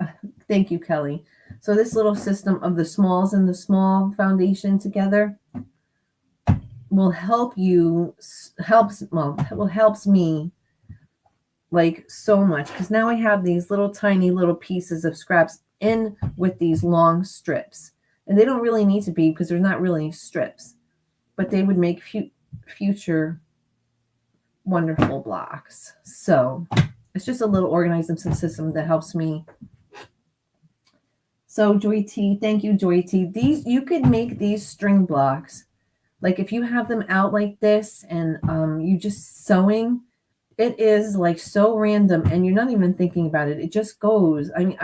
Kelly. So this little system of the smalls and the small foundation together will helps me like so much, because now I have these little tiny little pieces of scraps in with these long strips, and they don't really need to be because they're not really strips, but they would make future wonderful blocks. So it's just a little organizing system that helps me. So Joy T, thank you, Joy T. These, you could make these string blocks. Like if you have them out like this and you just sewing, it is like so random and you're not even thinking about it. It just goes. I mean,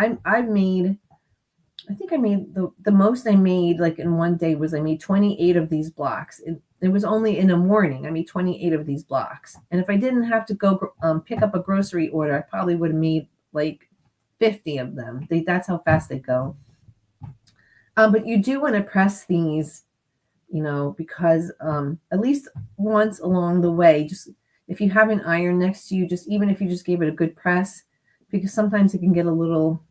I think I made the most I made like in one day was I made 28 of these blocks. It was only in the morning. I made 28 of these blocks. And if I didn't have to go pick up a grocery order, I probably would have made like 50 of them. That's how fast they go. But you do want to press these, because at least once along the way, just if you have an iron next to you, even if you just gave it a good press, because sometimes it can get a little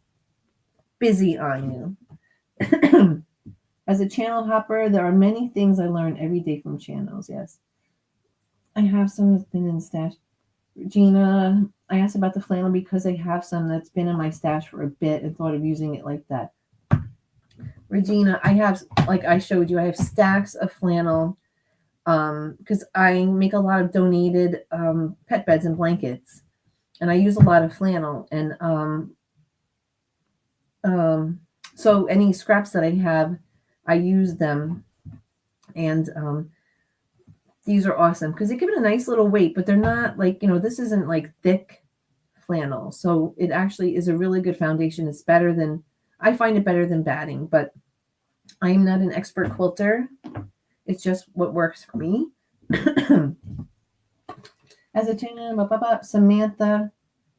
busy on you. As a channel hopper, there are many things I learn every day from channels. Yes. I have some that's been in stash. Regina, I asked about the flannel because I have some that's been in my stash for a bit and thought of using it like that. Regina, I have, like I showed you, I have stacks of flannel because I make a lot of donated pet beds and blankets, and I use a lot of flannel. And so any scraps that I have, I use them. And these are awesome because they give it a nice little weight, but they're not like, this isn't like thick flannel. So it actually is a really good foundation. It's better than, I find it better than batting, but I'm not an expert quilter. It's just what works for me. As a channel, Samantha.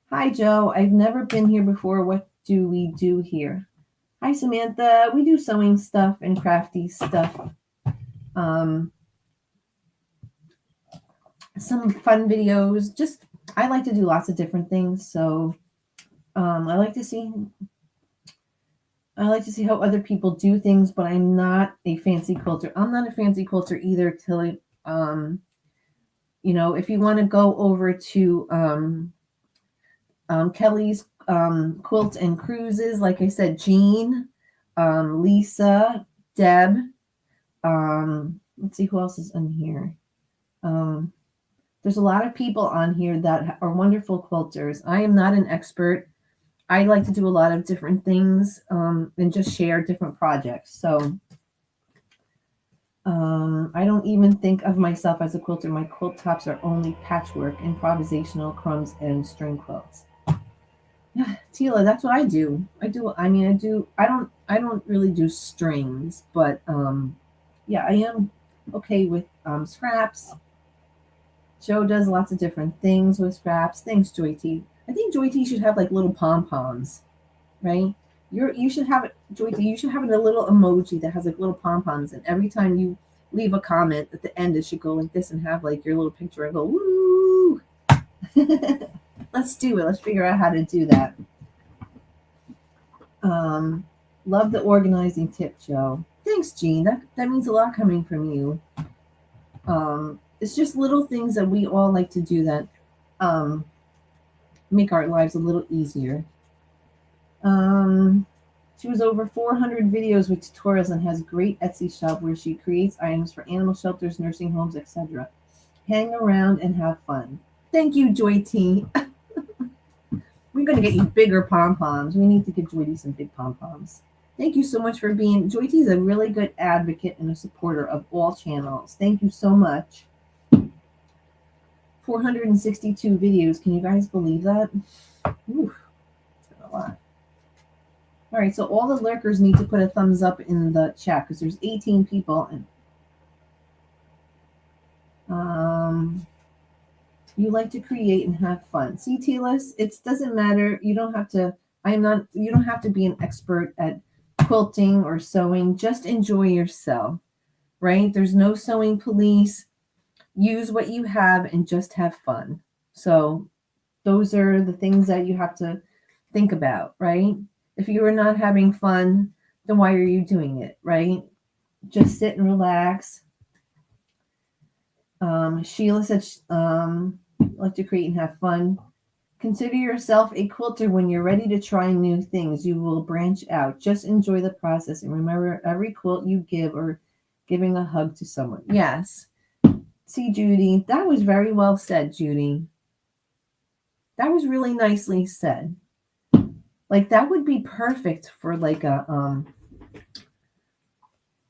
Hi, Joe. I've never been here before. What do we do here? Hi, Samantha. We do sewing stuff and crafty stuff. Some fun videos. I like to do lots of different things. So I like to see how other people do things, but I'm not a fancy quilter. I'm not a fancy quilter either till if you want to go over to Kelly's Quilt and Cruises, like I said, Jean, Lisa, Deb, let's see who else is in here. There's a lot of people on here that are wonderful quilters. I am not an expert. I like to do a lot of different things and just share different projects. So I don't even think of myself as a quilter. My quilt tops are only patchwork, improvisational crumbs, and string quilts. Yeah, Tila, that's what I do. I don't really do strings, but yeah, I am okay with scraps. Joe does lots of different things with scraps. Thanks, Joy T. I think Joy T should have like little pom-poms, right? You should have it, Joy T, you should have a little emoji that has like little pom-poms, and every time you leave a comment at the end. It should go like this and have like your little picture and go, woo. Let's do it. Let's figure out how to do that. Love the organizing tip, Joe. Thanks, Jean. That means a lot coming from you. It's just little things that we all like to do that make our lives a little easier. She was over 400 videos with tutorials and has a great Etsy shop where she creates items for animal shelters, nursing homes, etc. Hang around and have fun. Thank you, Joy T. We're going to get you bigger pom-poms. We need to get Joy T some big pom-poms. Thank you so much for being... Joy T is a really good advocate and a supporter of all channels. Thank you so much. 462 videos. Can you guys believe that? Ooh, it's been a lot. All right, so all the lurkers need to put a thumbs up in the chat because there's 18 people. And you like to create and have fun. See, Telis, it doesn't matter. You don't have to. You don't have to be an expert at quilting or sewing. Just enjoy yourself, right? There's no sewing police. Use what you have and just have fun. So those are the things that you have to think about, right? If you are not having fun, then why are you doing it, right? Just sit and relax. Sheila said, like to create and have fun. Consider yourself a quilter when you're ready to try new things. You will branch out. Just enjoy the process and remember every quilt you give or giving a hug to someone. Yes. See, Judy, that was very well said, Judy. That was really nicely said. Like that would be perfect for like a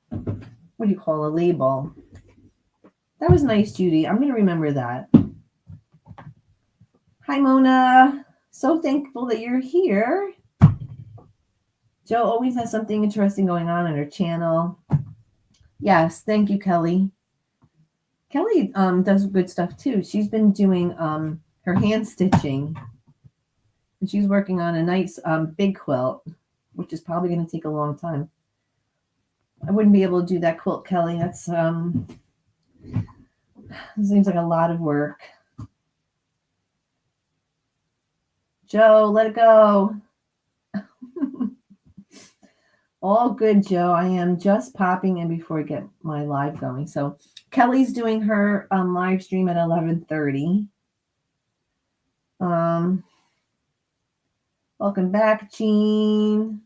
what do you call a label? That was nice, Judy. I'm gonna remember that. Hi, Mona. So thankful that you're here. Jo always has something interesting going on her channel. Yes, thank you, Kelly. Kelly does good stuff too. She's been doing her hand stitching. And she's working on a nice big quilt, which is probably going to take a long time. I wouldn't be able to do that quilt, Kelly. That's it seems like a lot of work. Joe, let it go. All good, Joe. I am just popping in before I get my live going. So Kelly's doing her live stream at 11:30. Welcome back, Jean.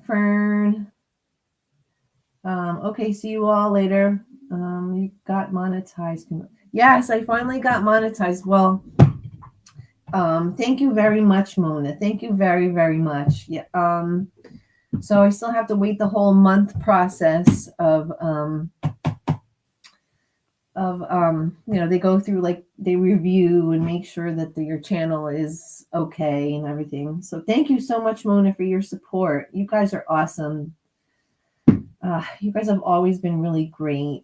Fern. Okay, see you all later. You got monetized. Yes, I finally got monetized. Well, thank you very much, Mona. Thank you very, very much. Yeah. So I still have to wait the whole month process of they go through, like, they review and make sure that your channel is okay and everything. So thank you so much, Mona, for your support. You guys are awesome. You guys have always been really great.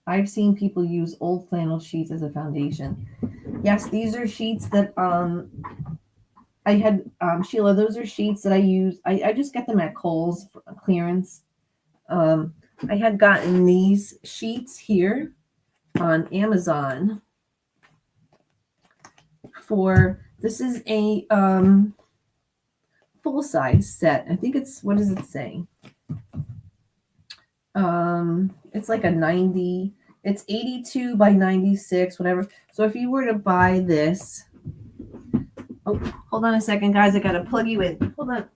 I've seen people use old flannel sheets as a foundation. Yes, these are sheets that I had, Sheila, those are sheets that I use. I just get them at Kohl's for clearance. I had gotten these sheets here on Amazon this is a full-size set. I think it's, what does it say? It's like a 90, it's 82 by 96, whatever. So if you were to buy this, oh, hold on a second, guys. I got to plug you in. Hold on.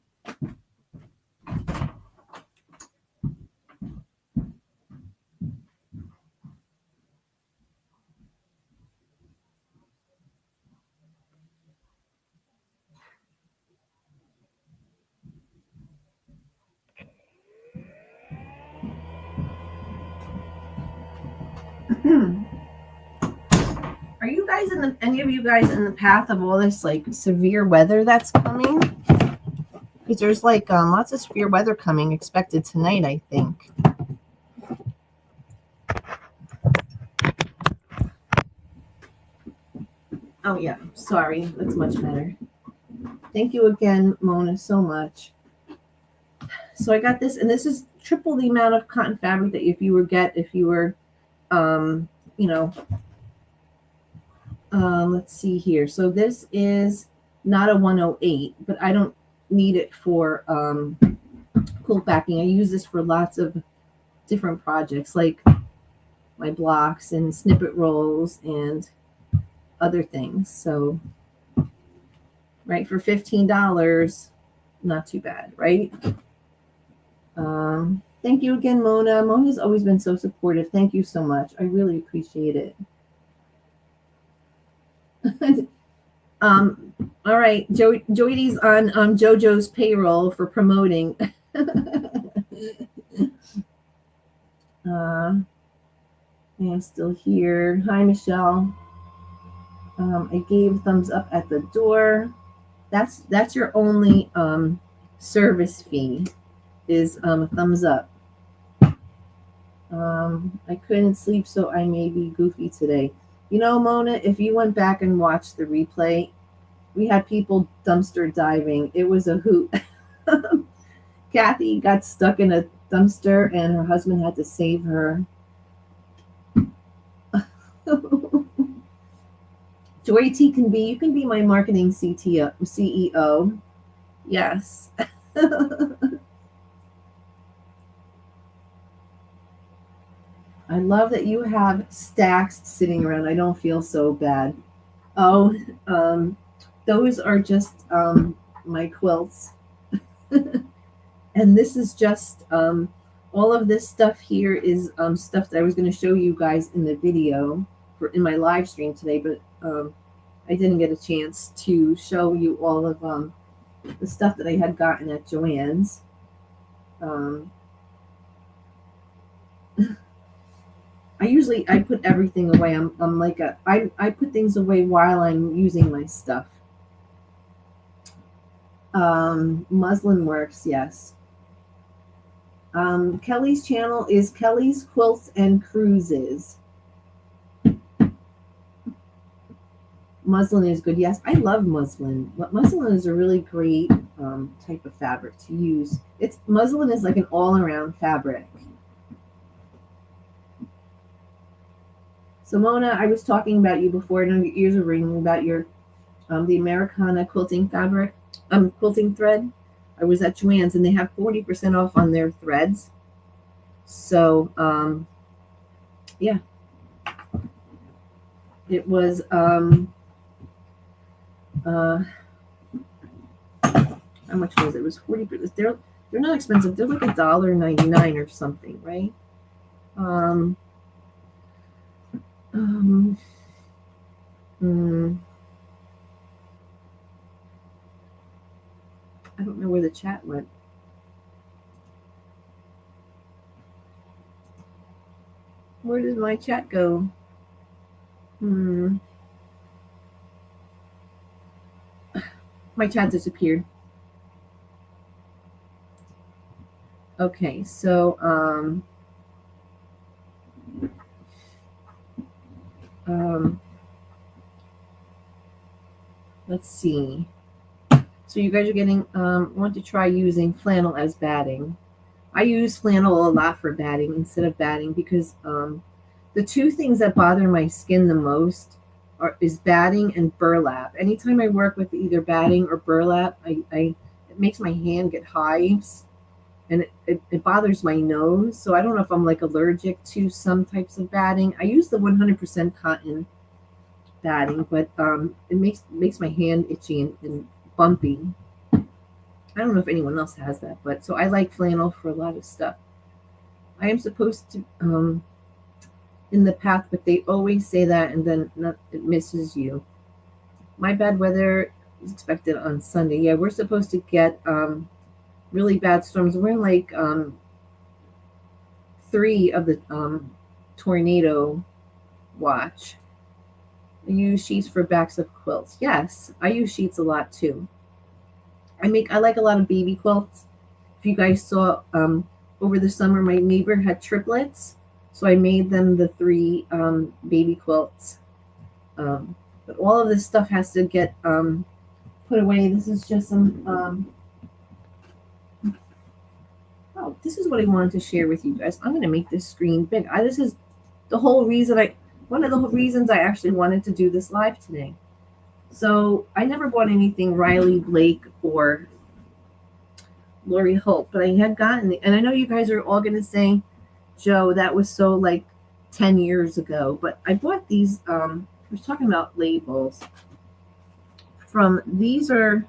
Are you guys any of you guys in the path of all this like severe weather that's coming? Because there's like lots of severe weather coming expected tonight, I think. Oh yeah, sorry, that's much better. Thank you again, Mona, so much. So I got this, and this is triple the amount of cotton fabric that if you were, um, you know, let's see here. So this is not a 108, but I don't need it for quilt backing. I use this for lots of different projects, like my blocks and snippet rolls and other things. So, right, for $15, not too bad, right? Thank you again, Mona. Mona's always been so supportive. Thank you so much. I really appreciate it. All right, Joey's on JoJo's payroll for promoting. I'm still here. Hi, Michelle. I gave thumbs up at the door. That's your only service fee is a thumbs up. I couldn't sleep, so I may be goofy today. You know, Mona, if you went back and watched the replay, we had people dumpster diving. It was a hoot. Kathy got stuck in a dumpster and her husband had to save her. Joy T you can be my marketing CEO. Yes. I love that you have stacks sitting around. I don't feel so bad. Oh, those are just my quilts. And this is just all of this stuff here is stuff that I was going to show you guys in the video in my live stream today, but I didn't get a chance to show you all of the stuff that I had gotten at Joanns. I put everything away. I'm like I put things away while I'm using my stuff. Muslin works, yes. Kelly's channel is Kelly's Quilts and Cruises. Muslin is good. Yes, I love muslin. Muslin is a really great type of fabric to use. Muslin is like an all-around fabric. So Mona, I was talking about you before. I know your ears are ringing about your the Americana quilting fabric, quilting thread. I was at Joanns and they have 40% off on their threads. So yeah, it was how much was it? It was 40%. They're not expensive. They're like $1.99 or something, right? I don't know where the chat went. Where did my chat go? My chat disappeared. Okay, so let's see. So you guys are getting want to try using flannel as batting. I use flannel a lot for batting instead of batting because the two things that bother my skin the most is batting and burlap. Anytime I work with either batting or burlap, it makes my hand get hives and it bothers my nose. So I don't know if I'm like allergic to some types of batting. I use the 100% cotton batting, but it makes my hand itchy and bumpy. I don't know if anyone else has that, but so I like flannel for a lot of stuff. I am supposed to in the path, but they always say that and then it misses you. My bad weather is expected on Sunday. Yeah, we're supposed to get really bad storms. We're in like 3 of the tornado watch. I use sheets for backs of quilts. Yes, I use sheets a lot too. I like a lot of baby quilts. If you guys saw over the summer, my neighbor had triplets, so I made them the 3 baby quilts. But all of this stuff has to get put away. This is just some, oh, this is what I wanted to share with you guys. I'm going to make this screen big. This is the whole reason one of the reasons I actually wanted to do this live today. So I never bought anything Riley Blake or Lori Holt, but I had gotten, and I know you guys are all going to say, Joe, that was so like 10 years ago, but I bought these, I was talking about labels from, these are,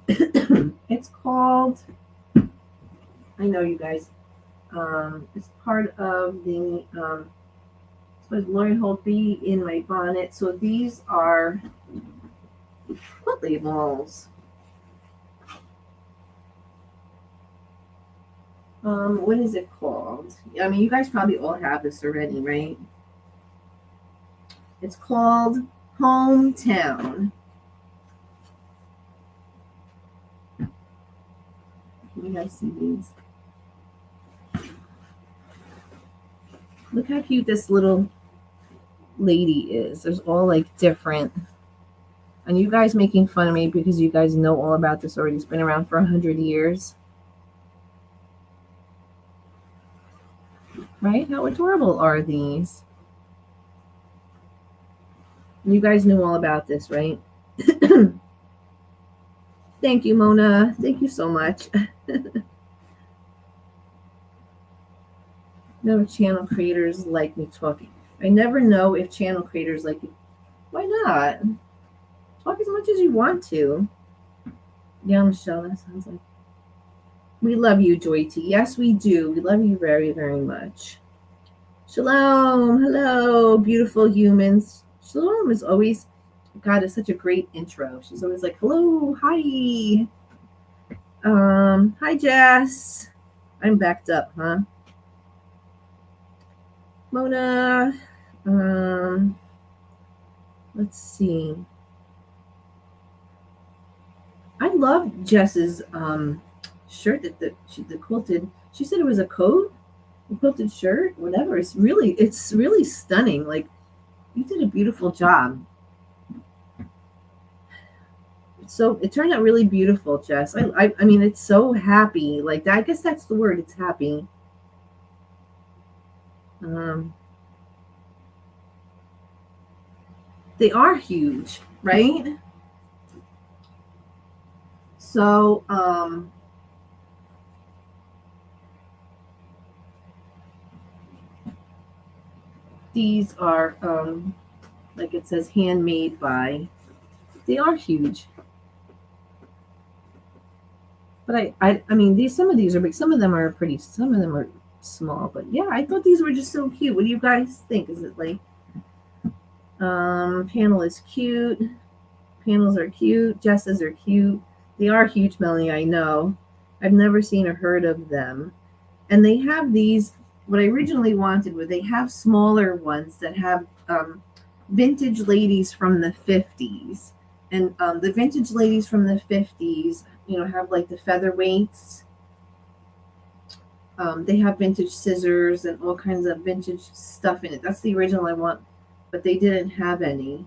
it's called, I know you guys, it's part of the, so Lori Holt Be in My Bonnet. So these are, what labels? What is it called? I mean, you guys probably all have this already, right? It's called Hometown. Can you guys see these? Look how cute this little lady is. There's all like different. And you guys making fun of me because you guys know all about this already. It's been around for 100 years. Right? How adorable are these? You guys knew all about this, right? Thank you, Mona. Thank you so much. No channel creators like me talking. I never know if channel creators like you. Why not? Talk as much as you want to. Yeah, Michelle, that sounds like. We love you, Joy T. Yes, we do. We love you very, very much. Shalom. Hello, beautiful humans. Shalom is always, God, is such a great intro. She's always like, hello, hi. Hi, Jess. I'm backed up, huh? Mona. Let's see. I love Jess's shirt that the quilted. She said it was a coat, a quilted shirt, whatever. It's really stunning. Like, you did a beautiful job. So it turned out really beautiful, Jess. I mean, it's so happy. Like, I guess that's the word. It's happy. They are huge, right? So, these are, like it says, handmade by. They are huge. But I mean, some of these are big. Some of them are pretty. Some of them are small. But yeah, I thought these were just so cute. What do you guys think? Is it like, panel is cute. Panels are cute. Jess's are cute. They are huge, Melanie. I know. I've never seen or heard of them. And they have these. What I originally wanted was they have smaller ones that have vintage ladies from the 50s. And the vintage ladies from the 50s, have like the featherweights. They have vintage scissors and all kinds of vintage stuff in it. That's the original I want, but they didn't have any.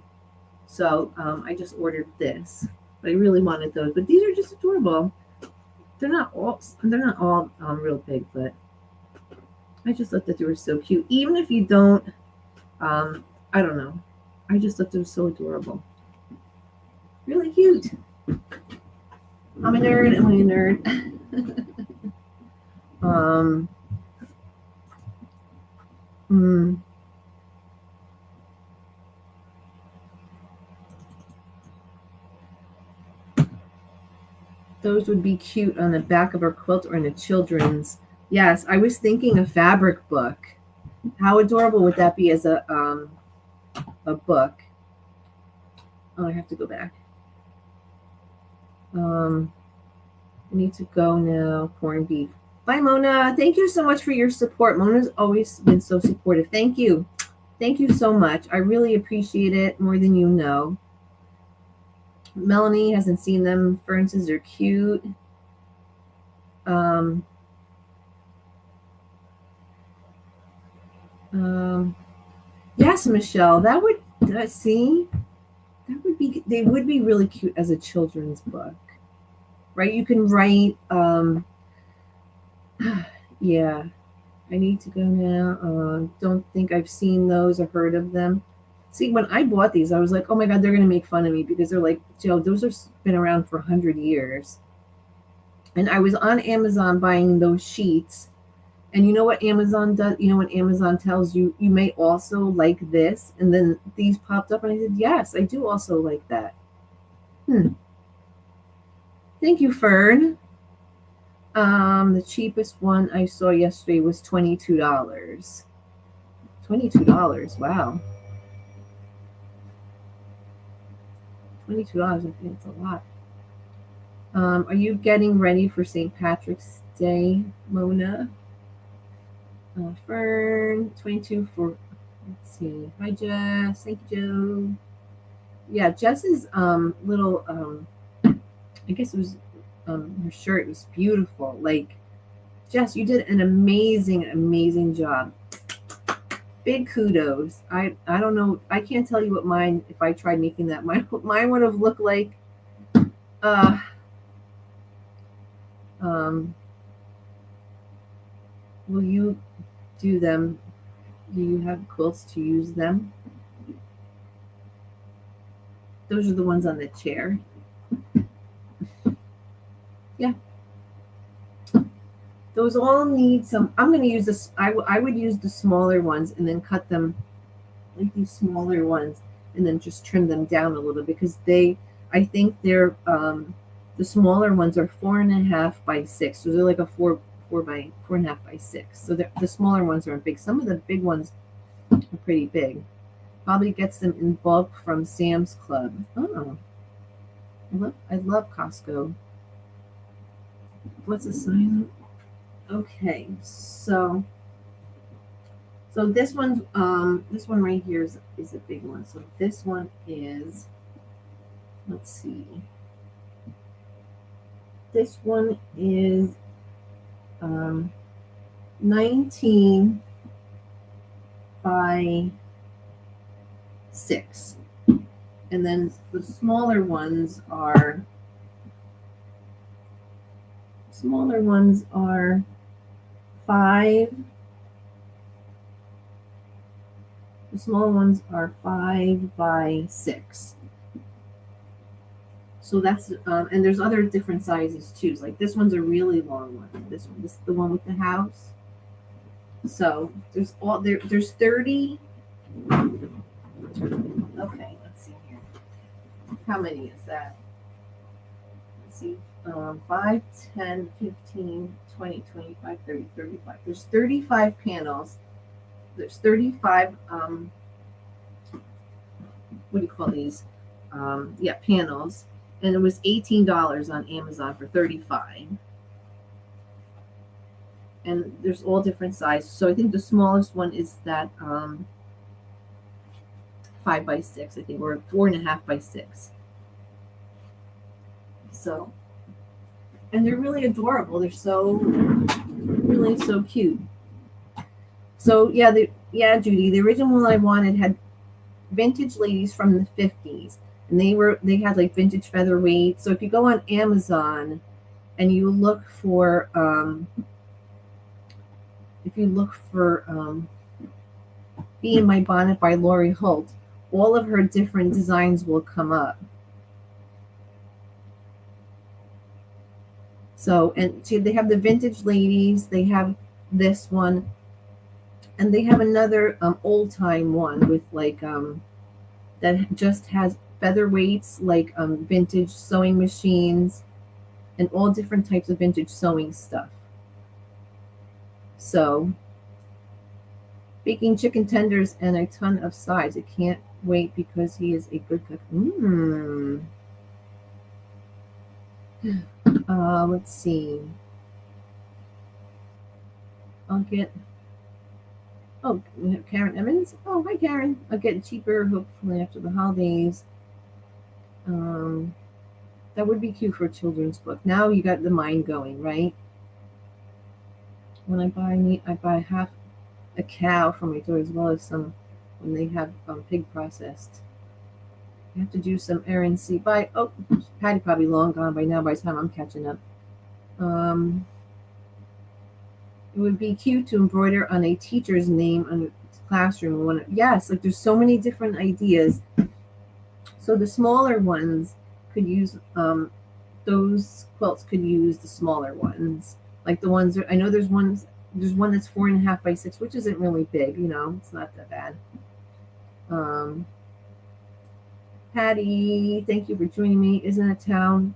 So I just ordered this. But I really wanted those. But these are just adorable. They're not all real big, but I just thought that they were so cute. Even if you don't, I don't know. I just thought they were so adorable. Really cute. I'm a nerd. Am I a nerd? Those would be cute on the back of our quilt or in a children's. Yes, I was thinking a fabric book. How adorable would that be as a book? Oh, I have to go back. I need to go now. Corned beef. Bye, Mona. Thank you so much for your support. Mona's always been so supportive. Thank you. Thank you so much. I really appreciate it more than you know. Melanie hasn't seen them. Ferns are cute. Yes, Michelle. That would see. they would be really cute as a children's book, right? You can write, yeah, I need to go now. Don't think I've seen those or heard of them. See, when I bought these, I was like, oh my God, they're going to make fun of me because they're like, Joe, those are been around for 100 years. And I was on Amazon buying those sheets. And you know what Amazon does? You know what Amazon tells you? You may also like this. And then these popped up and I said, yes, I do also like that. Thank you, Fern. The cheapest one I saw yesterday was $22. $22. Wow. $22. I think it's a lot. Are you getting ready for St. Patrick's Day, Mona? Fern, 22 for, let's see. Hi, Jess. Thank you, Joe. Yeah, Jess's little, I guess it was her shirt was beautiful. Like, Jess, you did an amazing, amazing job. Big kudos. I don't know. I can't tell you what mine, if I tried making that, mine would have looked like, uh, will you do them? Do you have quilts to use them? Those are the ones on the chair. Yeah. Those all need some. I'm going to use this. I would use the smaller ones and then cut them like these smaller ones and then just trim them down a little because I think they're, the smaller ones are 4.5 by 6. So they're like a 4.5 by 6. So the smaller ones aren't big. Some of the big ones are pretty big. Probably gets them in bulk from Sam's Club. Oh, I love Costco. What's the sign? Okay, so this one right here is a big one. So this one is, let's see. This one is 19 by 6. And then the smaller ones are 5. The smaller ones are 5 by 6. So that's, and there's other different sizes too. Like this one's a really long one. This is the one with the house. So there's 30. Okay, let's see here. How many is that? Let's see. 5, 10, 15, 20, 25, 30, 35. There's 35 panels. There's 35, what do you call these? Panels. And it was $18 on Amazon for 35. And there's all different sizes. So I think the smallest one is that 5 by 6, I think, or 4.5 by 6. So, and they're really adorable. They're really so cute. So yeah, Judy, the original one I wanted had vintage ladies from the 50s, and they had like vintage featherweight. So if you go on Amazon and you look for Bee in My Bonnet by Lori Holt, all of her different designs will come up. So, and they have the vintage ladies, they have this one, and they have another old time one with like that just has featherweights, like vintage sewing machines and all different types of vintage sewing stuff. So baking chicken tenders and a ton of sides. I can't wait because he is a good cook. Let's see. I'll get. Oh, we have Karen Evans. Oh, hi, Karen. I'll get cheaper, hopefully, after the holidays. That would be cute for a children's book. Now you got the mind going, right? When I buy meat, I buy half a cow for my daughter as well as some when they have pig processed. I have to do some errands. See, oh, Patty probably long gone by now by the time I'm catching up. It would be cute to embroider on a teacher's name on a classroom. Yes, like there's so many different ideas. So the smaller ones could use those quilts could use the smaller ones, like the ones I know. There's one that's 4.5 by 6, which isn't really big. It's not that bad. Patty, thank you for joining me. Isn't a town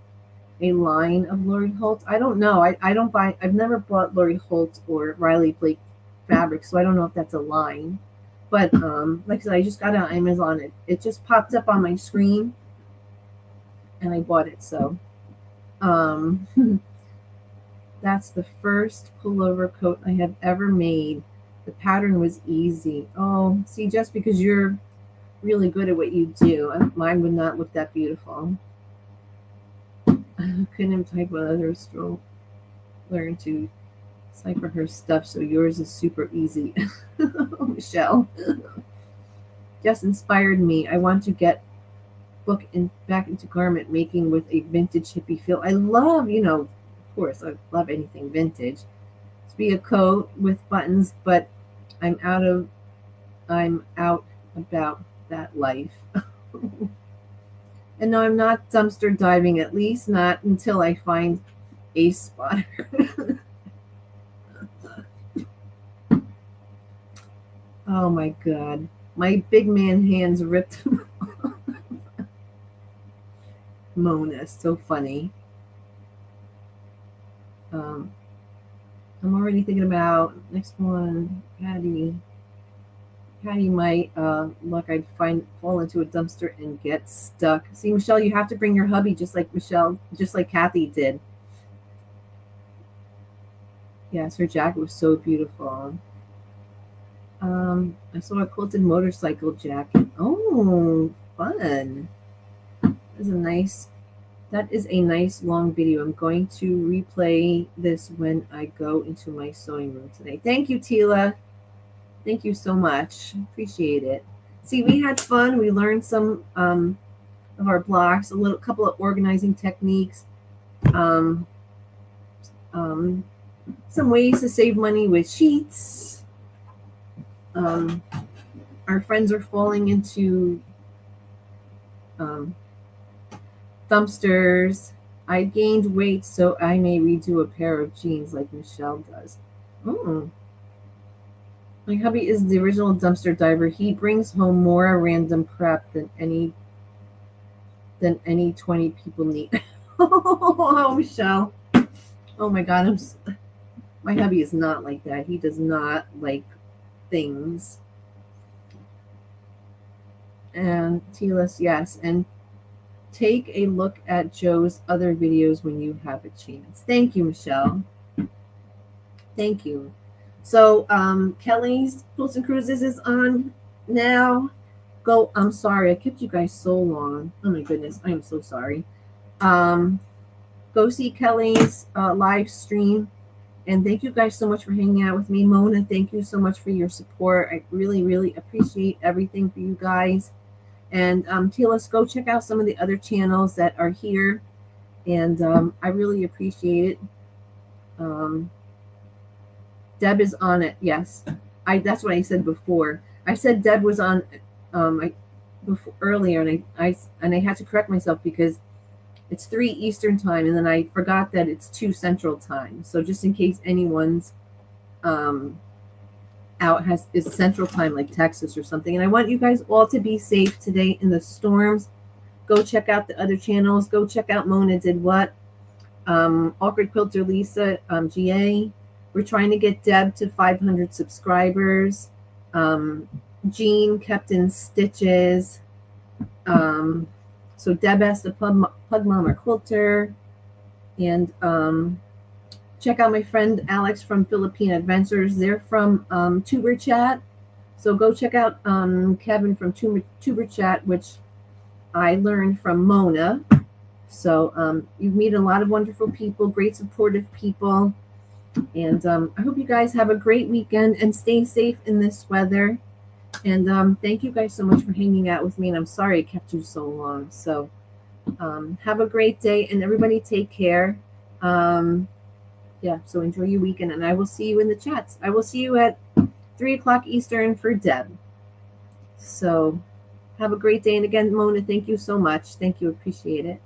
a line of Lori Holt? I don't know. I don't buy. I've never bought Lori Holt or Riley Blake fabric, so I don't know if that's a line. But like I said, I just got it on Amazon. It just popped up on my screen, and I bought it. So that's the first pullover coat I have ever made. The pattern was easy. Oh, see, just because you're really good at what you do, mine would not look that beautiful. I couldn't type with others. Still learn to cipher her stuff, so yours is super easy. Michelle just inspired me. I want to get back into garment making with a vintage hippie feel. I love, of course, I love anything vintage. To be a coat with buttons, but I'm out about that life. And no, I'm not dumpster diving, at least not until I find a spotter. Oh my God. My big man hands ripped. Mona, so funny. I'm already thinking about next one. Patty might look. I'd fall into a dumpster and get stuck. See, Michelle, you have to bring your hubby, just like Kathy did. Yes, her jacket was so beautiful. I saw a quilted motorcycle jacket. Oh, fun. That is a nice long video. I'm going to replay this when I go into my sewing room today. Thank you, Tila. Thank you so much. Appreciate it. See, we had fun. We learned some of our blocks, couple of organizing techniques, some ways to save money with sheets. Our friends are falling into dumpsters. I gained weight, so I may redo a pair of jeans like Michelle does. Oh. My hubby is the original dumpster diver. He brings home more random crap than any 20 people need. Oh, Michelle. Oh my God, my hubby is not like that. He does not like things. And Tilas, yes. And take a look at Joe's other videos when you have a chance. Thank you, Michelle. Thank you. So Kelly's Quilts and Cruises is on now. I'm sorry, I kept you guys so long. Oh my goodness, I am so sorry. Go see Kelly's live stream. And thank you guys so much for hanging out with me. Mona, thank you so much for your support. I really, really appreciate everything for you guys. And Tilas, go check out some of the other channels that are here. And I really appreciate it. Deb is on it. Yes, that's what I said before. I said Deb was on earlier, and I had to correct myself because it's 3 Eastern time, and then I forgot that it's 2 Central time. So just in case anyone's out is Central time, like Texas or something. And I want you guys all to be safe today in the storms. Go check out the other channels. Go check out Mona Did What, Awkward Quilter Lisa, GA. We're trying to get Deb to 500 subscribers. Jean kept in stitches. So Deb asked the Pug Mom or Quilter. And check out my friend Alex from Philippine Adventures. They're from Tuber Chat. So go check out Kevin from Tuber Chat, which I learned from Mona. So you meet a lot of wonderful people, great supportive people. And I hope you guys have a great weekend and stay safe in this weather. And thank you guys so much for hanging out with me. And I'm sorry it kept you so long. So have a great day, and everybody take care. Um, yeah, so enjoy your weekend, and I will see you in the chats. I will see you at 3 o'clock Eastern for Deb. So have a great day. And again, Mona, thank you so much. Thank you. Appreciate it.